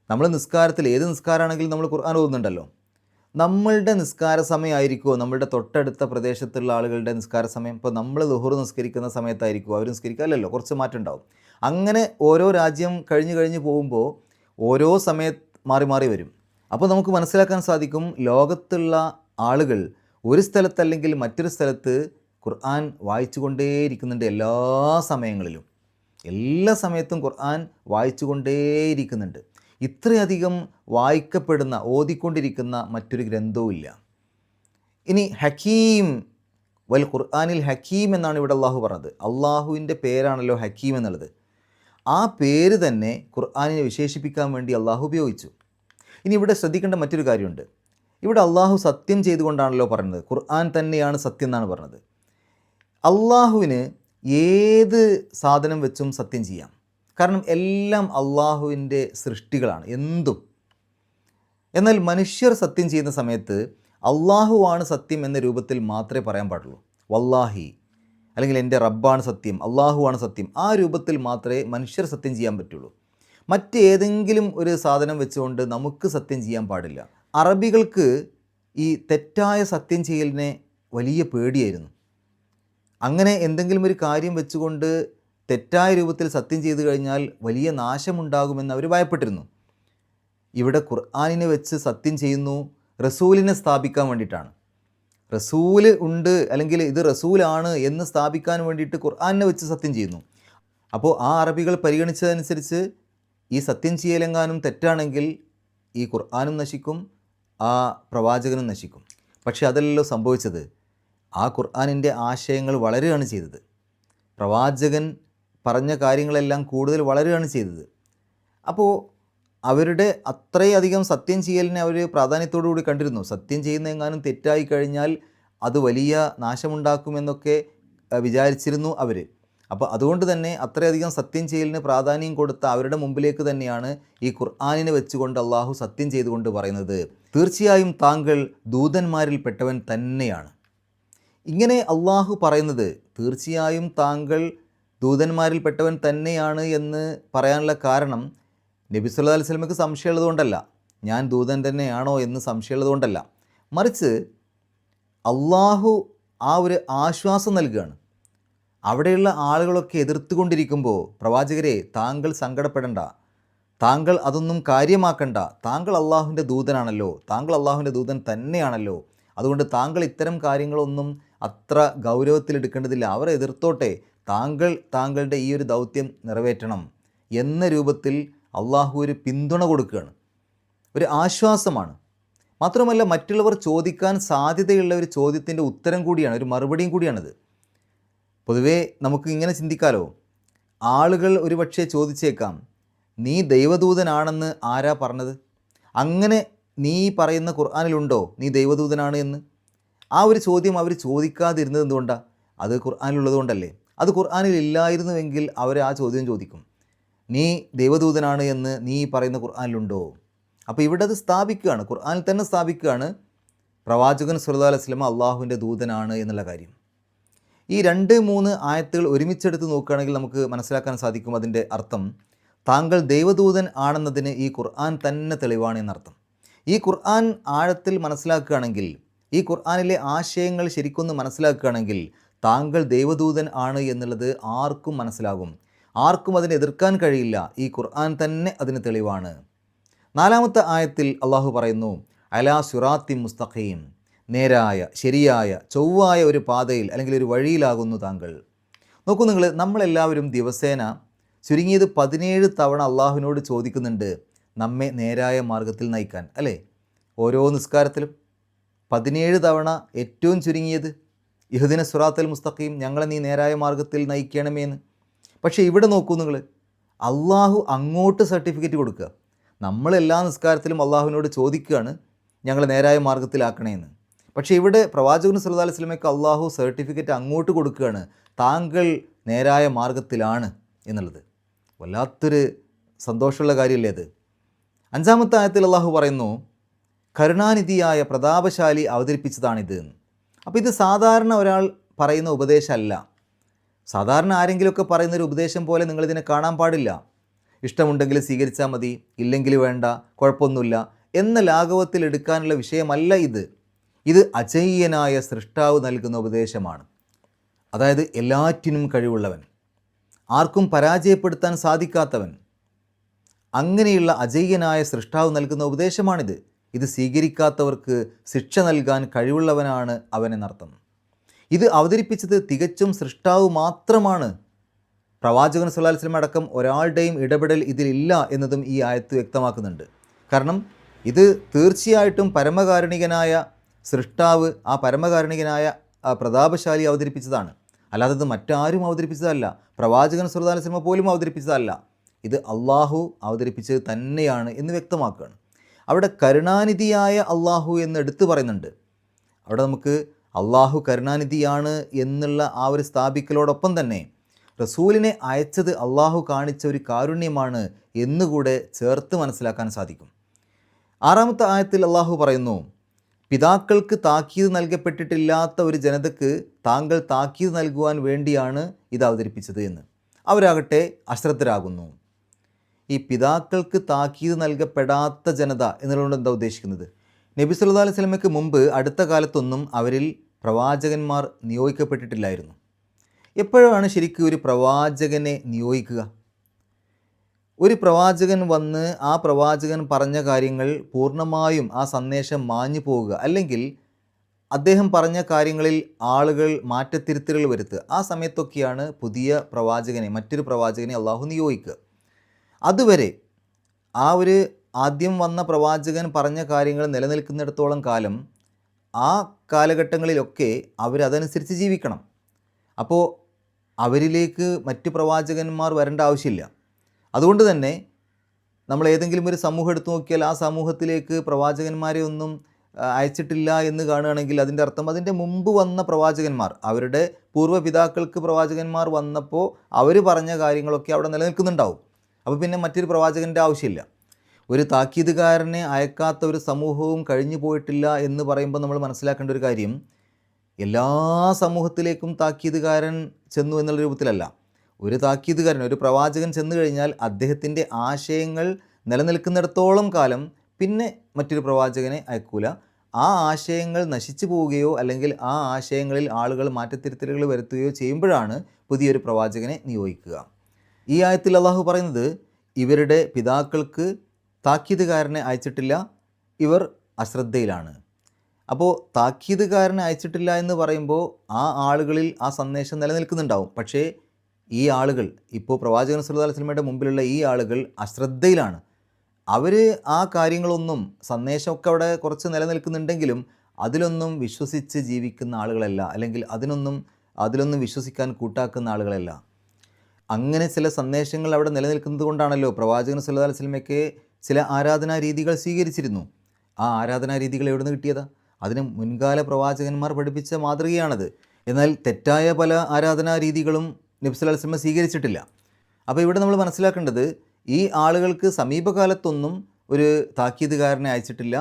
നമ്മൾ നിസ്കാരത്തിൽ ഏത് നിസ്കാരമാണെങ്കിലും നമ്മൾ ഖുർആൻ ഓതുന്നുണ്ടല്ലോ. നമ്മളുടെ നിസ്കാര സമയമായിരിക്കുമോ നമ്മളുടെ തൊട്ടടുത്ത പ്രദേശത്തുള്ള ആളുകളുടെ നിസ്കാര സമയം? ഇപ്പോൾ നമ്മൾ ളുഹുർ നിസ്കരിക്കുന്ന സമയത്തായിരിക്കുമോ അവർ നിസ്കരിക്കുക? അല്ലല്ലോ, കുറച്ച് മാറ്റം ഉണ്ടാവും. അങ്ങനെ ഓരോ രാജ്യം കഴിഞ്ഞ് പോകുമ്പോൾ ഓരോ സമയത്ത് മാറി മാറി വരും. അപ്പോൾ നമുക്ക് മനസ്സിലാക്കാൻ സാധിക്കും ലോകത്തുള്ള ആളുകൾ ഒരു സ്ഥലത്തല്ലെങ്കിൽ മറ്റൊരു സ്ഥലത്ത് ഖുർആൻ വായിച്ചു കൊണ്ടേയിരിക്കുന്നുണ്ട്. എല്ലാ സമയങ്ങളിലും എല്ലാ സമയത്തും ഖുർആൻ വായിച്ചു കൊണ്ടേയിരിക്കുന്നുണ്ട്. ഇത്രയധികം വായിക്കപ്പെടുന്ന ഓതിക്കൊണ്ടിരിക്കുന്ന മറ്റൊരു ഗ്രന്ഥവുമില്ല. ഇനി ഹക്കീം, വൽ ഖുർആനിൽ ഹക്കീം എന്നാണ് ഇവിടെ അള്ളാഹു പറഞ്ഞത്. അള്ളാഹുവിൻ്റെ പേരാണല്ലോ ഹക്കീം എന്നുള്ളത്. ആ പേര് തന്നെ ഖുർആനിനെ വിശേഷിപ്പിക്കാൻ വേണ്ടി അള്ളാഹു ഉപയോഗിച്ചു. ഇനി ഇവിടെ ശ്രദ്ധിക്കേണ്ട മറ്റൊരു കാര്യമുണ്ട്. ഇവിടെ അള്ളാഹു സത്യം ചെയ്തുകൊണ്ടാണല്ലോ പറയുന്നത്. ഖുർആൻ തന്നെയാണ് സത്യം എന്നാണ് പറഞ്ഞത്. അള്ളാഹുവിന് ഏത് സാധനം വെച്ചും സത്യം ചെയ്യാം. കാരണം എല്ലാം അള്ളാഹുവിൻ്റെ സൃഷ്ടികളാണ് എന്തും. എന്നാൽ മനുഷ്യർ സത്യം ചെയ്യുന്ന സമയത്ത് അള്ളാഹുവാണ് സത്യം എന്ന രൂപത്തിൽ മാത്രമേ പറയാൻ പാടുള്ളൂ. വല്ലാഹി അല്ലെങ്കിൽ എൻ്റെ റബ്ബാണ് സത്യം, അള്ളാഹുവാണ് സത്യം, ആ രൂപത്തിൽ മാത്രമേ മനുഷ്യർ സത്യം ചെയ്യാൻ പറ്റുള്ളൂ. മറ്റേതെങ്കിലും ഒരു സാധനം വെച്ചുകൊണ്ട് നമുക്ക് സത്യം ചെയ്യാൻ പാടില്ല. അറബികൾക്ക് ഈ തെറ്റായ സത്യം ചെയ്യലിനെ വലിയ പേടിയായിരുന്നു. അങ്ങനെ എന്തെങ്കിലും ഒരു കാര്യം വെച്ചുകൊണ്ട് തെറ്റായ രൂപത്തിൽ സത്യം ചെയ്തു കഴിഞ്ഞാൽ വലിയ നാശമുണ്ടാകുമെന്ന് അവർ ഭയപ്പെട്ടിരുന്നു. ഇവിടെ ഖുർആനിനെ വെച്ച് സത്യം ചെയ്യുന്നു റസൂലിനെ സ്ഥാപിക്കാൻ വേണ്ടിയിട്ടാണ്. റസൂല് ഉണ്ട് അല്ലെങ്കിൽ ഇത് റസൂലാണ് എന്ന് സ്ഥാപിക്കാൻ വേണ്ടിയിട്ട് ഖുർആനിനെ വെച്ച് സത്യം ചെയ്യുന്നു. അപ്പോൾ ആ അറബികൾ പരിഗണിച്ചതനുസരിച്ച് ഈ സത്യം ചെയ്യലെങ്ങാനും തെറ്റാണെങ്കിൽ ഈ ഖുർആനും നശിക്കും, ആ പ്രവാചകനും നശിക്കും. പക്ഷേ അതല്ലല്ലോ സംഭവിച്ചത്. ആ ഖുർആനിൻ്റെ ആശയങ്ങൾ വളരുകയാണ് ചെയ്തത്. പ്രവാചകൻ പറഞ്ഞ കാര്യങ്ങളെല്ലാം കൂടുതൽ വളരുകയാണ് ചെയ്തത്. അപ്പോൾ അവരുടെ അത്രയധികം സത്യം ചെയ്യലിനെ അവർ പ്രാധാന്യത്തോടു കൂടി കണ്ടിരുന്നു. സത്യം ചെയ്യുന്നതെങ്ങാനും തെറ്റായി കഴിഞ്ഞാൽ അത് വലിയ നാശമുണ്ടാക്കുമെന്നൊക്കെ വിചാരിച്ചിരുന്നു അവർ. അപ്പോൾ അതുകൊണ്ട് തന്നെ അത്രയധികം സത്യം ചെയ്യലിന് പ്രാധാന്യം കൊടുത്ത അവരുടെ മുമ്പിലേക്ക് തന്നെയാണ് ഈ ഖുർആനിനെ വെച്ചുകൊണ്ട് അള്ളാഹു സത്യം ചെയ്തുകൊണ്ട് പറയുന്നത്, തീർച്ചയായും താങ്കൾ ദൂതന്മാരിൽ പെട്ടവൻ തന്നെയാണ്. ഇങ്ങനെ അള്ളാഹു പറയുന്നത് തീർച്ചയായും താങ്കൾ ദൂതന്മാരിൽ പെട്ടവൻ തന്നെയാണ് എന്ന് പറയാനുള്ള കാരണം നബി സല്ലല്ലാഹു അലൈഹി വസല്ലമയ്ക്ക് സംശയമുള്ളതുകൊണ്ടല്ല, ഞാൻ ദൂതൻ തന്നെയാണോ എന്ന് സംശയമുള്ളതുകൊണ്ടല്ല, മറിച്ച് അള്ളാഹു ആ ഒരു ആശ്വാസം നൽകുകയാണ്. അവിടെയുള്ള ആളുകളൊക്കെ എതിർത്തുകൊണ്ടിരിക്കുമ്പോൾ പ്രവാചകരെ താങ്കൾ സങ്കടപ്പെടേണ്ട, താങ്കൾ അതൊന്നും കാര്യമാക്കണ്ട, താങ്കൾ അള്ളാഹുവിൻ്റെ ദൂതനാണല്ലോ, താങ്കൾ അള്ളാഹുവിൻ്റെ ദൂതൻ തന്നെയാണല്ലോ, അതുകൊണ്ട് താങ്കൾ ഇത്തരം കാര്യങ്ങളൊന്നും അത്ര ഗൗരവത്തിലെടുക്കേണ്ടതില്ല, അവർ എതിർത്തോട്ടെ, താങ്കളുടെ ഈ ഒരു ദൗത്യം നിറവേറ്റണം എന്ന രൂപത്തിൽ അള്ളാഹു ഒരു പിന്തുണ കൊടുക്കുകയാണ്, ഒരു ആശ്വാസമാണ്. മാത്രമല്ല മറ്റുള്ളവർ ചോദിക്കാൻ സാധ്യതയുള്ള ഒരു ചോദ്യത്തിൻ്റെ ഉത്തരം കൂടിയാണ്, ഒരു മറുപടിയും കൂടിയാണിത്. പൊതുവേ നമുക്ക് ഇങ്ങനെ ചിന്തിക്കാലോ, ആളുകൾ ഒരുപക്ഷെ ചോദിച്ചേക്കാം, നീ ദൈവദൂതനാണെന്ന് ആരാ പറഞ്ഞത്? അങ്ങനെ നീ പറയുന്ന ഖുർആനിലുണ്ടോ നീ ദൈവദൂതനാണ് എന്ന്? ആ ഒരു ചോദ്യം അവർ ചോദിക്കാതിരുന്നത് എന്തുകൊണ്ടാണ്? അത് ഖുർആനിലുള്ളത് കൊണ്ടല്ലേ. അത് ഖുർആനിൽ ഇല്ലായിരുന്നുവെങ്കിൽ അവർ ആ ചോദ്യം ചോദിക്കും, നീ ദൈവദൂതനാണ് എന്ന് നീ പറയുന്ന ഖുർആനിലുണ്ടോ? അപ്പോൾ ഇവിടെ അത് സ്ഥാപിക്കുകയാണ്, ഖുർആനിൽ തന്നെ സ്ഥാപിക്കുകയാണ് പ്രവാചകൻ സല്ലല്ലാഹു അലൈഹി വസല്ലം അള്ളാഹുവിൻ്റെ ദൂതനാണ് എന്നുള്ള കാര്യം. ഈ 2-3 ആയത്തുകൾ ഒരുമിച്ചെടുത്ത് നോക്കുകയാണെങ്കിൽ നമുക്ക് മനസ്സിലാക്കാൻ സാധിക്കും അതിൻ്റെ അർത്ഥം. താങ്കൾ ദൈവദൂതൻ ആണെന്നതിന് ഈ ഖുർആൻ തന്നെ തെളിവാണ് എന്നർത്ഥം. ഈ ഖുർആൻ ആഴത്തിൽ മനസ്സിലാക്കുകയാണെങ്കിൽ, ഈ ഖുർആനിലെ ആശയങ്ങൾ ശരിക്കൊന്ന് മനസ്സിലാക്കുകയാണെങ്കിൽ താങ്കൾ ദൈവദൂതൻ ആണ് എന്നുള്ളത് ആർക്കും മനസ്സിലാകും. ആർക്കും അതിനെ എതിർക്കാൻ കഴിയില്ല. ഈ ഖുർആൻ തന്നെ അതിന് തെളിവാണ്. 4-ാമത്തെ ആയത്തിൽ അള്ളാഹു പറയുന്നു, അലാ സിറാത്തി മുസ്തഖീം, നേരായ, ശരിയായ, ചൊവ്വായ ഒരു പാതയിൽ അല്ലെങ്കിൽ ഒരു വഴിയിലാകുന്നു താങ്കൾ. നോക്കൂ നിങ്ങൾ, നമ്മളെല്ലാവരും ദിവസേന ചുരുങ്ങിയത് 17 തവണ അള്ളാഹുവിനോട് ചോദിക്കുന്നുണ്ട് നമ്മെ നേരായ മാർഗത്തിൽ നയിക്കാൻ, അല്ലേ? ഓരോ നിസ്കാരത്തിലും 17 തവണ ഏറ്റവും ചുരുങ്ങിയത് ഇഹ്ദിന സിറാത്തൽ മുസ്തഖീം, ഞങ്ങളെ നീ നേരായ മാർഗത്തിൽ നയിക്കണമേ എന്ന്. പക്ഷേ ഇവിടെ നോക്കൂ നിങ്ങൾ, അള്ളാഹു അങ്ങോട്ട് സർട്ടിഫിക്കറ്റ് കൊടുക്കുക. നമ്മളെല്ലാ നിസ്കാരത്തിലും അള്ളാഹുവിനോട് ചോദിക്കുകയാണ് ഞങ്ങളെ നേരായ മാർഗത്തിലാക്കണേന്ന്. പക്ഷേ ഇവിടെ പ്രവാചകൻ സല്ലല്ലാഹു അലൈഹി വസല്ലമയ്ക്ക് അള്ളാഹു സർട്ടിഫിക്കറ്റ് അങ്ങോട്ട് കൊടുക്കുകയാണ്, താങ്കൾ നേരായ മാർഗത്തിലാണ് എന്നുള്ളത്. വല്ലാത്തൊരു സന്തോഷമുള്ള കാര്യമല്ലേ അത്. 5-ാമത്തെ ആയത്തിൽ അള്ളാഹു പറയുന്നു, കരുണാനിധിയായ പ്രതാപശാലി അവതരിപ്പിച്ചതാണിത് എന്ന്. അപ്പോൾ ഇത് സാധാരണ ഒരാൾ പറയുന്ന ഉപദേശമല്ല. സാധാരണ ആരെങ്കിലുമൊക്കെ പറയുന്നൊരു ഉപദേശം പോലെ നിങ്ങളിതിനെ കാണാൻ പാടില്ല. ഇഷ്ടമുണ്ടെങ്കിൽ സ്വീകരിച്ചാൽ മതി, ഇല്ലെങ്കിൽ വേണ്ട, കുഴപ്പമൊന്നുമില്ല എന്ന ലാഘവത്തിൽ എടുക്കാനുള്ള വിഷയമല്ല ഇത്. ഇത് അജയ്യനായ സൃഷ്ടാവ് നൽകുന്ന ഉപദേശമാണ്. അതായത് എല്ലാറ്റിനും കഴിവുള്ളവൻ, ആർക്കും പരാജയപ്പെടുത്താൻ സാധിക്കാത്തവൻ, അങ്ങനെയുള്ള അജയ്യനായ സൃഷ്ടാവ് നൽകുന്ന ഉപദേശമാണിത്. ഇത് സ്വീകരിക്കാത്തവർക്ക് ശിക്ഷ നൽകാൻ കഴിവുള്ളവനാണ് അവനെന്നർത്ഥം. ഇത് അവതരിപ്പിച്ചത് തികച്ചും സൃഷ്ടാവ് മാത്രമാണ്. പ്രവാചകൻ സല്ലല്ലാഹു അലൈഹി വസല്ലം അടക്കം ഒരാളുടെയും ഇടപെടൽ ഇതിലില്ല എന്നതും ഈ ആയത്ത് വ്യക്തമാക്കുന്നുണ്ട്. കാരണം ഇത് തീർച്ചയായിട്ടും പരമകാരുണികനായ സൃഷ്ടാവ്, ആ പരമകാരുണികനായ പ്രതാപശാലി അവതരിപ്പിച്ചതാണ്. അല്ലാതെ ഇത് മറ്റാരും അവതരിപ്പിച്ചതല്ല, പ്രവാചകൻ സല്ലല്ലാഹു അലൈഹി വസല്ലം പോലും അവതരിപ്പിച്ചതല്ല. ഇത് അള്ളാഹു അവതരിപ്പിച്ചത് തന്നെയാണ് എന്ന് വ്യക്തമാക്കുകയാണ്. അവിടെ കരുണാനിധിയായ അള്ളാഹു എന്ന് എടുത്തു പറയുന്നുണ്ട്. അവിടെ നമുക്ക് അള്ളാഹു കരുണാനിധിയാണ് എന്നുള്ള ആ ഒരു സ്ഥാപിക്കലോടൊപ്പം തന്നെ റസൂലിനെ അയച്ചത് അള്ളാഹു കാണിച്ച ഒരു കാരുണ്യമാണ് എന്നുകൂടെ ചേർത്ത് മനസ്സിലാക്കാൻ സാധിക്കും. 6-ാമത്തെ ആയത്തിൽ അള്ളാഹു പറയുന്നു, പിതാക്കൾക്ക് താക്കീത് നൽകപ്പെട്ടിട്ടില്ലാത്ത ഒരു ജനതയ്ക്ക് താങ്കൾ താക്കീത് നൽകുവാൻ വേണ്ടിയാണ് ഇത് അവതരിപ്പിച്ചത് എന്ന്. അവരാകട്ടെ അശ്രദ്ധരാകുന്നു. ഈ പിതാക്കൾക്ക് താക്കീത് നൽകപ്പെടാത്ത ജനത എന്നുള്ളതുകൊണ്ട് എന്താ ഉദ്ദേശിക്കുന്നത്? നബി സല്ലല്ലാഹു അലൈഹി വസല്ലമയ്ക്ക് മുമ്പ് അടുത്ത കാലത്തൊന്നും അവരിൽ പ്രവാചകന്മാർ നിയോഗിക്കപ്പെട്ടിട്ടില്ലായിരുന്നു. എപ്പോഴാണ് ശരിക്കും ഒരു പ്രവാചകനെ നിയോഗിക്കുക? ഒരു പ്രവാചകൻ വന്ന് ആ പ്രവാചകൻ പറഞ്ഞ കാര്യങ്ങൾ പൂർണ്ണമായും ആ സന്ദേശം മാഞ്ഞു പോവുക, അല്ലെങ്കിൽ അദ്ദേഹം പറഞ്ഞ കാര്യങ്ങളിൽ ആളുകൾ മാറ്റത്തിരുത്തലുകൾ വരുത്തുക, ആ സമയത്തൊക്കെയാണ് പുതിയ പ്രവാചകനെ, മറ്റൊരു പ്രവാചകനെ അള്ളാഹു നിയോഗിക്കുക. അതുവരെ ആ ഒരു ആദ്യം വന്ന പ്രവാചകൻ പറഞ്ഞ കാര്യങ്ങൾ നിലനിൽക്കുന്നിടത്തോളം കാലം ആ കാലഘട്ടങ്ങളിലൊക്കെ അവരതനുസരിച്ച് ജീവിക്കണം. അപ്പോൾ അവരിലേക്ക് മറ്റ് പ്രവാചകന്മാർ വരേണ്ട ആവശ്യമില്ല. അതുകൊണ്ട് തന്നെ നമ്മൾ ഏതെങ്കിലും ഒരു സമൂഹം എടുത്തു നോക്കിയാൽ ആ സമൂഹത്തിലേക്ക് പ്രവാചകന്മാരെ ഒന്നും അയച്ചിട്ടില്ല എന്ന് കാണുകയാണെങ്കിൽ അതിൻ്റെ അർത്ഥം അതിൻ്റെ മുമ്പ് വന്ന പ്രവാചകന്മാർ, അവരുടെ പൂർവ്വപിതാക്കൾക്ക് പ്രവാചകന്മാർ വന്നപ്പോൾ അവർ പറഞ്ഞ കാര്യങ്ങളൊക്കെ അവിടെ നിലനിൽക്കുന്നുണ്ടാവും. അപ്പോൾ പിന്നെ മറ്റൊരു പ്രവാചകൻ്റെ ആവശ്യമില്ല. ഒരു താക്കീതുകാരനെ അയക്കാത്ത ഒരു സമൂഹവും കഴിഞ്ഞു പോയിട്ടില്ല എന്ന് പറയുമ്പോൾ നമ്മൾ മനസ്സിലാക്കേണ്ട ഒരു കാര്യം, എല്ലാ സമൂഹത്തിലേക്കും താക്കീതുകാരൻ ചെന്നു എന്നുള്ള രൂപത്തിലല്ല. ഒരു താക്കീതുകാരൻ, ഒരു പ്രവാചകൻ ചെന്നു കഴിഞ്ഞാൽ അദ്ദേഹത്തിൻ്റെ ആശയങ്ങൾ നിലനിൽക്കുന്നിടത്തോളം കാലം പിന്നെ മറ്റൊരു പ്രവാചകനെ അയക്കൂല. ആ ആശയങ്ങൾ നശിച്ചു പോവുകയോ അല്ലെങ്കിൽ ആ ആശയങ്ങളിൽ ആളുകൾ മാറ്റത്തിരുത്തലുകൾ വരുത്തുകയോ ചെയ്യുമ്പോഴാണ് പുതിയൊരു പ്രവാചകനെ നിയോഗിക്കുക. ഈ ആയത്തിൽ അള്ളാഹു പറയുന്നത്, ഇവരുടെ പിതാക്കൾക്ക് താക്കീതുകാരനെ അയച്ചിട്ടില്ല, ഇവർ അശ്രദ്ധയിലാണ്. അപ്പോൾ താക്കീതുകാരനെ അയച്ചിട്ടില്ല എന്ന് പറയുമ്പോൾ ആ ആളുകളിൽ ആ സന്ദേശം നിലനിൽക്കുന്നുണ്ടാവും. പക്ഷേ ഈ ആളുകൾ, ഇപ്പോൾ പ്രവാചകൻ സല്ലല്ലാഹു അലൈഹി വസല്ലമയുടെ മുമ്പിലുള്ള ഈ ആളുകൾ അശ്രദ്ധയിലാണ്. അവർ ആ കാര്യങ്ങളൊന്നും, സന്ദേശമൊക്കെ അവിടെ കുറച്ച് നിലനിൽക്കുന്നുണ്ടെങ്കിലും അതിലൊന്നും വിശ്വസിച്ച് ജീവിക്കുന്ന ആളുകളല്ല, അല്ലെങ്കിൽ അതിലൊന്നും വിശ്വസിക്കാൻ കൂട്ടാക്കുന്ന ആളുകളല്ല. അങ്ങനെ ചില സന്ദേശങ്ങൾ അവിടെ നിലനിൽക്കുന്നത് കൊണ്ടാണല്ലോ പ്രവാചകൻ സല്ലല്ലാഹു അലൈഹി വസല്ലമയ്ക്ക് ചില ആരാധനാ രീതികൾ സ്വീകരിച്ചിരുന്നു. ആ ആരാധനാ രീതികൾ എവിടെ നിന്ന് കിട്ടിയതാ? അതിന് മുൻകാല പ്രവാചകന്മാർ പഠിപ്പിച്ച മാതൃകയാണത്. എന്നാൽ തെറ്റായ പല ആരാധനാ രീതികളും നബി സല്ലല്ലാഹു അലൈഹി വസല്ലം സ്വീകരിച്ചിട്ടില്ല. അപ്പോൾ ഇവിടെ നമ്മൾ മനസ്സിലാക്കേണ്ടത്, ഈ ആളുകൾക്ക് സമീപകാലത്തൊന്നും ഒരു താക്കീതുകാരനെ അയച്ചിട്ടില്ല,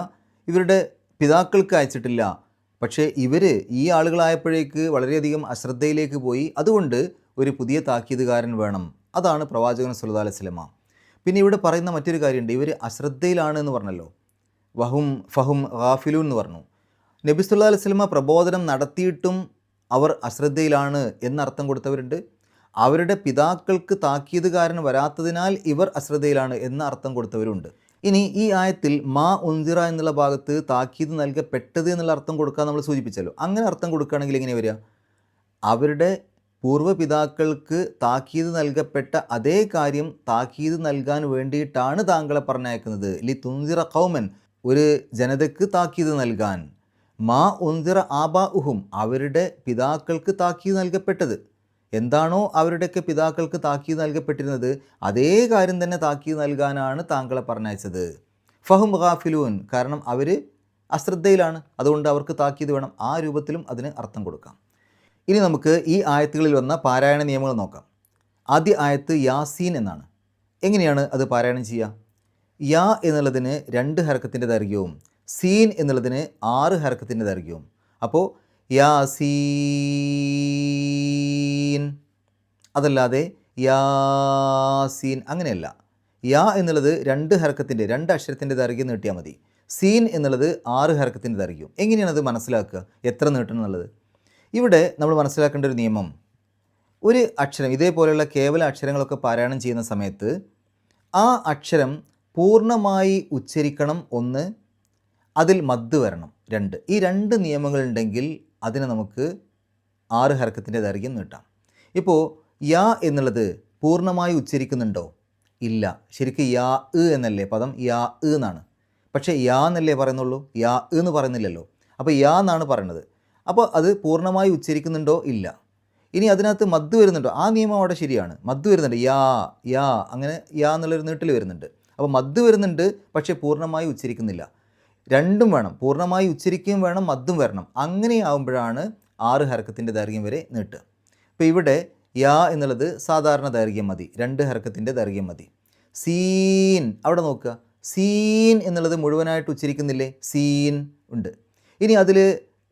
ഇവരുടെ പിതാക്കൾക്ക് അയച്ചിട്ടില്ല. പക്ഷേ ഈ ആളുകളായപ്പോഴേക്ക് വളരെയധികം അശ്രദ്ധയിലേക്ക് പോയി. അതുകൊണ്ട് ഒരു പുതിയ താക്കീതുകാരൻ വേണം. അതാണ് പ്രവാചകൻ സല്ലല്ലാഹു അലൈഹി വസല്ലം. പിന്നെ ഇവിടെ പറയുന്ന മറ്റൊരു കാര്യമുണ്ട്, ഇവർ അശ്രദ്ധയിലാണ് എന്ന് പറഞ്ഞല്ലോ. ഫഹും ഗാഫിലൂൻ എന്ന് പറഞ്ഞു. നബി സല്ലല്ലാഹു അലൈഹി വസല്ലമ പ്രബോധനം നടത്തിയിട്ടും അവർ അശ്രദ്ധയിലാണ് എന്നർത്ഥം കൊടുത്തവരുണ്ട്. അവരുടെ പിതാക്കൾക്ക് താക്കീതുകാരൻ വരാത്തതിനാൽ ഇവർ അശ്രദ്ധയിലാണ് എന്ന അർത്ഥം കൊടുത്തവരുണ്ട്. ഇനി ഈ ആയത്തിൽ മാ ഉൻസിറ എന്നുള്ള ഭാഗത്ത് താക്കീത് നൽകപ്പെട്ടത് എന്നുള്ള അർത്ഥം കൊടുക്കാൻ നമ്മൾ സൂചിപ്പിച്ചല്ലോ. അങ്ങനെ അർത്ഥം കൊടുക്കുകയാണെങ്കിൽ എങ്ങനെ വരിക? അവരുടെ പൂർവ്വപിതാക്കൾക്ക് താക്കീത് നൽകപ്പെട്ട അതേ കാര്യം താക്കീത് നൽകാൻ വേണ്ടിയിട്ടാണ് താങ്കളെ പറഞ്ഞയക്കുന്നത്. ലി തുൻസിറ ഖൗമൻ, ഒരു ജനതയ്ക്ക് താക്കീത് നൽകാൻ. മാ ഉൻസിറ ആബാഉഹും, അവരുടെ പിതാക്കൾക്ക് താക്കീത് നൽകപ്പെട്ടത് എന്താണോ അവരുടെയൊക്കെ പിതാക്കൾക്ക് താക്കീത് നൽകപ്പെട്ടിരുന്നത് അതേ കാര്യം തന്നെ താക്കീത് നൽകാനാണ് താങ്കളെ പറഞ്ഞയച്ചത്. ഫഹും ഗാഫിലൂൻ, കാരണം അവർ അശ്രദ്ധയിലാണ്, അതുകൊണ്ട് അവർക്ക് താക്കീത് വേണം. ആ രൂപത്തിലും അതിന് അർത്ഥം കൊടുക്കാം. ഇനി നമുക്ക് ഈ ആയത്തുകളിൽ വന്ന പാരായണ നിയമങ്ങൾ നോക്കാം. ആദ്യ ആയത്ത് യാസീൻ എന്നാണ്. എങ്ങനെയാണ് അത് പാരായണം ചെയ്യുക? യാ എന്നുള്ളതിന് 2 ഹർക്കത്തിൻ്റെ ദൈർഘ്യവും സീൻ എന്നുള്ളതിന് 6 ഹർക്കത്തിൻ്റെ ദൈർഘ്യവും. അപ്പോൾ യാസീൻ, അതല്ലാതെ യാസീൻ അങ്ങനെയല്ല. യാ എന്നുള്ളത് 2 ഹർക്കത്തിൻ്റെ 2 അക്ഷരത്തിൻ്റെ ദൈർഘ്യം നീട്ടിയാൽ മതി. സീൻ എന്നുള്ളത് 6 ഹർക്കത്തിൻ്റെ ദൈർഘ്യം. എങ്ങനെയാണ് അത് മനസ്സിലാക്കുക, എത്ര നീട്ടണം എന്നുള്ളത്? ഇവിടെ നമ്മൾ മനസ്സിലാക്കേണ്ട ഒരു നിയമം, ഒരു അക്ഷരം ഇതേപോലെയുള്ള കേവല അക്ഷരങ്ങളൊക്കെ പാരായണം ചെയ്യുന്ന സമയത്ത് ആ അക്ഷരം പൂർണ്ണമായി ഉച്ചരിക്കണം 1, അതിൽ മദ് വരണം 2. ഈ 2 നിയമങ്ങളുണ്ടെങ്കിൽ അതിനെ നമുക്ക് 6 ഹർക്കത്തിൻ്റെ ദൈർഘ്യം നീട്ടാം. ഇപ്പോൾ യാ എന്നുള്ളത് പൂർണ്ണമായി ഉച്ചരിക്കുന്നുണ്ടോ? ഇല്ല. ശരിക്കും യാ എന്നല്ലേ പദം, യാ എന്നാണ്. പക്ഷേ യാ എന്നല്ലേ പറയുന്നുള്ളൂ, യാ എന്ന് പറയുന്നില്ലല്ലോ. അപ്പോൾ യാ എന്നാണ് പറയുന്നത്. അപ്പോൾ അത് പൂർണ്ണമായി ഉച്ചരിക്കുന്നുണ്ടോ? ഇല്ല. ഇനി അതിനകത്ത് മദ് വരുന്നുണ്ടോ? ആ നിയമം അവിടെ ശരിയാണ്, മദ് വരുന്നുണ്ട്. യാ അങ്ങനെ യാ എന്നുള്ളൊരു നീട്ടിൽ വരുന്നുണ്ട്. അപ്പോൾ മദ് വരുന്നുണ്ട്, പക്ഷേ പൂർണ്ണമായി ഉച്ചരിക്കുന്നില്ല. രണ്ടും വേണം, പൂർണ്ണമായി ഉച്ചരിക്കുകയും വേണം, മദ്ദും വരണം. അങ്ങനെയാവുമ്പോഴാണ് 6 ഹർക്കത്തിൻ്റെ ദൈർഘ്യം വരെ നീട്ടുക. ഇപ്പോൾ ഇവിടെ യാ എന്നുള്ളത് സാധാരണ ദൈർഘ്യം മതി, 2 ഹർക്കത്തിൻ്റെ ദൈർഘ്യം മതി. സീൻ, അവിടെ നോക്കുക, സീൻ എന്നുള്ളത് മുഴുവനായിട്ട് ഉച്ചരിക്കുന്നില്ലേ? സീൻ ഉണ്ട്. ഇനി അതിൽ